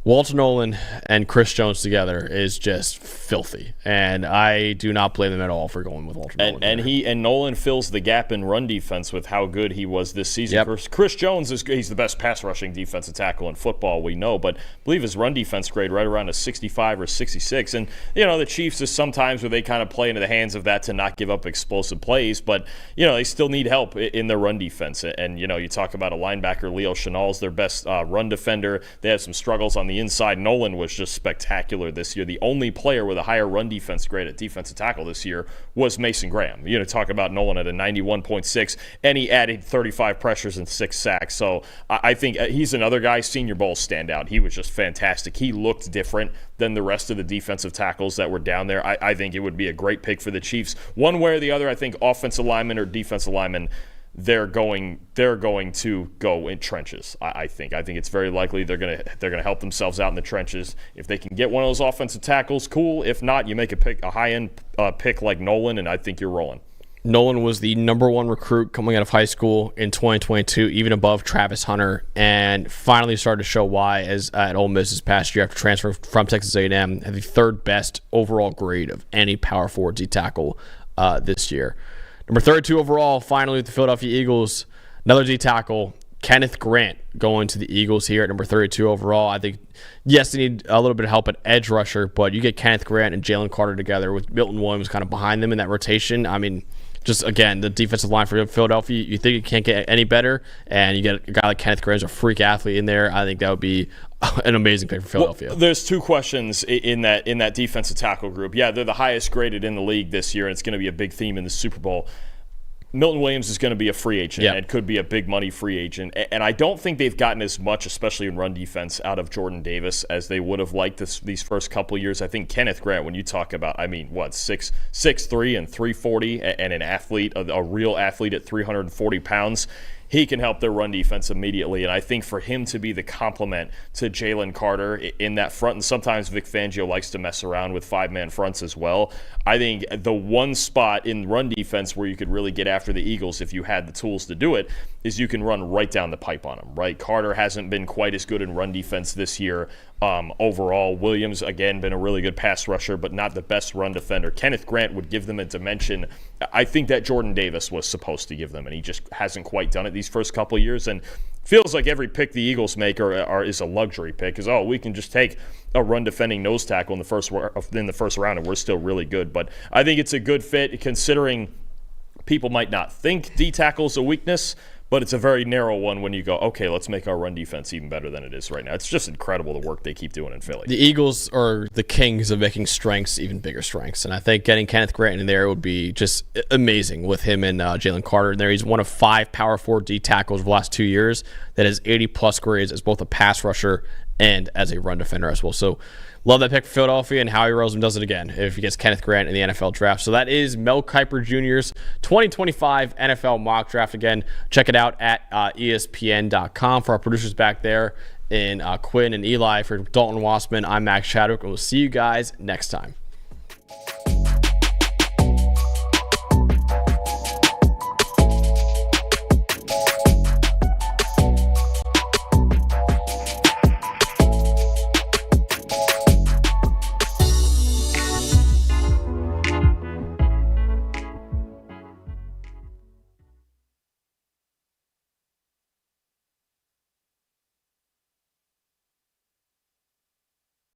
Walter Nolan and Chris Jones together is just filthy, and I do not blame them at all for going with Walter Nolan. And Nolan fills the gap in run defense with how good he was this season. Yep. Chris Jones he's the best pass rushing defensive tackle in football, we know, but I believe his run defense grade right around a 65 or 66. And the Chiefs is sometimes where they kind of play into the hands of that to not give up explosive plays, but they still need help in their run defense. And you talk about a linebacker, Leo Chenal's their best run defender. They have some struggles on the inside. Nolan was just spectacular this year. The only player with a higher run defense grade at defensive tackle this year was Mason Graham. Talk about Nolan at a 91.6, and he added 35 pressures and 6 sacks. So I think he's another guy, Senior Bowl standout. He was just fantastic. He looked different than the rest of the defensive tackles that were down there. I think it would be a great pick for the Chiefs. One way or the other, I think offensive lineman or defensive lineman, they're going to go in trenches. I think it's very likely they're gonna help themselves out in the trenches. If they can get one of those offensive tackles, cool. If not, you make a high end pick like Nolan, and I think you're rolling. Nolan was the number 1 recruit coming out of high school in 2022, even above Travis Hunter, and finally started to show why at Ole Miss this past year after transferring from Texas A&M, had the 3rd best overall grade of any power forward D tackle this year. Number 32 overall, finally with the Philadelphia Eagles, another D tackle, Kenneth Grant, going to the Eagles here at number 32 overall. I think, yes, they need a little bit of help at edge rusher, but you get Kenneth Grant and Jalen Carter together with Milton Williams kind of behind them in that rotation. I mean, just, again, the defensive line for Philadelphia, you think it can't get any better, and you get a guy like Kenneth Grant, who's a freak athlete in there. I think that would be an amazing pick for Philadelphia. Well, there's 2 questions in that defensive tackle group. Yeah, they're the highest graded in the league this year, and it's going to be a big theme in the Super Bowl. Milton Williams is going to be a free agent and could be a big money free agent. And I don't think they've gotten as much, especially in run defense, out of Jordan Davis as they would have liked these first couple years. I think Kenneth Grant, when you talk about, 6'3" and 340 and an athlete, a real athlete at 340 pounds, he can help their run defense immediately. And I think for him to be the complement to Jalen Carter in that front, and sometimes Vic Fangio likes to mess around with 5-man fronts as well, I think the one spot in run defense where you could really get after the Eagles if you had the tools to do it is you can run right down the pipe on them, right? Carter hasn't been quite as good in run defense this year overall. Williams, again, been a really good pass rusher, but not the best run defender. Kenneth Grant would give them a dimension I think that Jordan Davis was supposed to give them, and he just hasn't quite done it these first couple of years. And feels like every pick the Eagles make is a luxury pick, because we can just take a run defending nose tackle in the first round and we're still really good. But I think it's a good fit considering people might not think D tackle is a weakness, but it's a very narrow one when you go, okay, let's make our run defense even better than it is right now. It's just incredible the work they keep doing in Philly. The Eagles are the kings of making strengths even bigger strengths, and I think getting Kenneth Grant in there would be just amazing with him and Jalen Carter in there. He's one of 5 power forward D tackles of the last 2 years that has 80-plus grades as both a pass rusher and as a run defender as well. So love that pick for Philadelphia, and Howie Roseman does it again if he gets Kenneth Grant in the NFL draft. So that is Mel Kiper Jr.'s 2025 NFL mock draft. Again, check it out at ESPN.com. For our producers back there in Quinn and Eli, for Dalton Wasserman, I'm Max Chadwick, and we'll see you guys next time.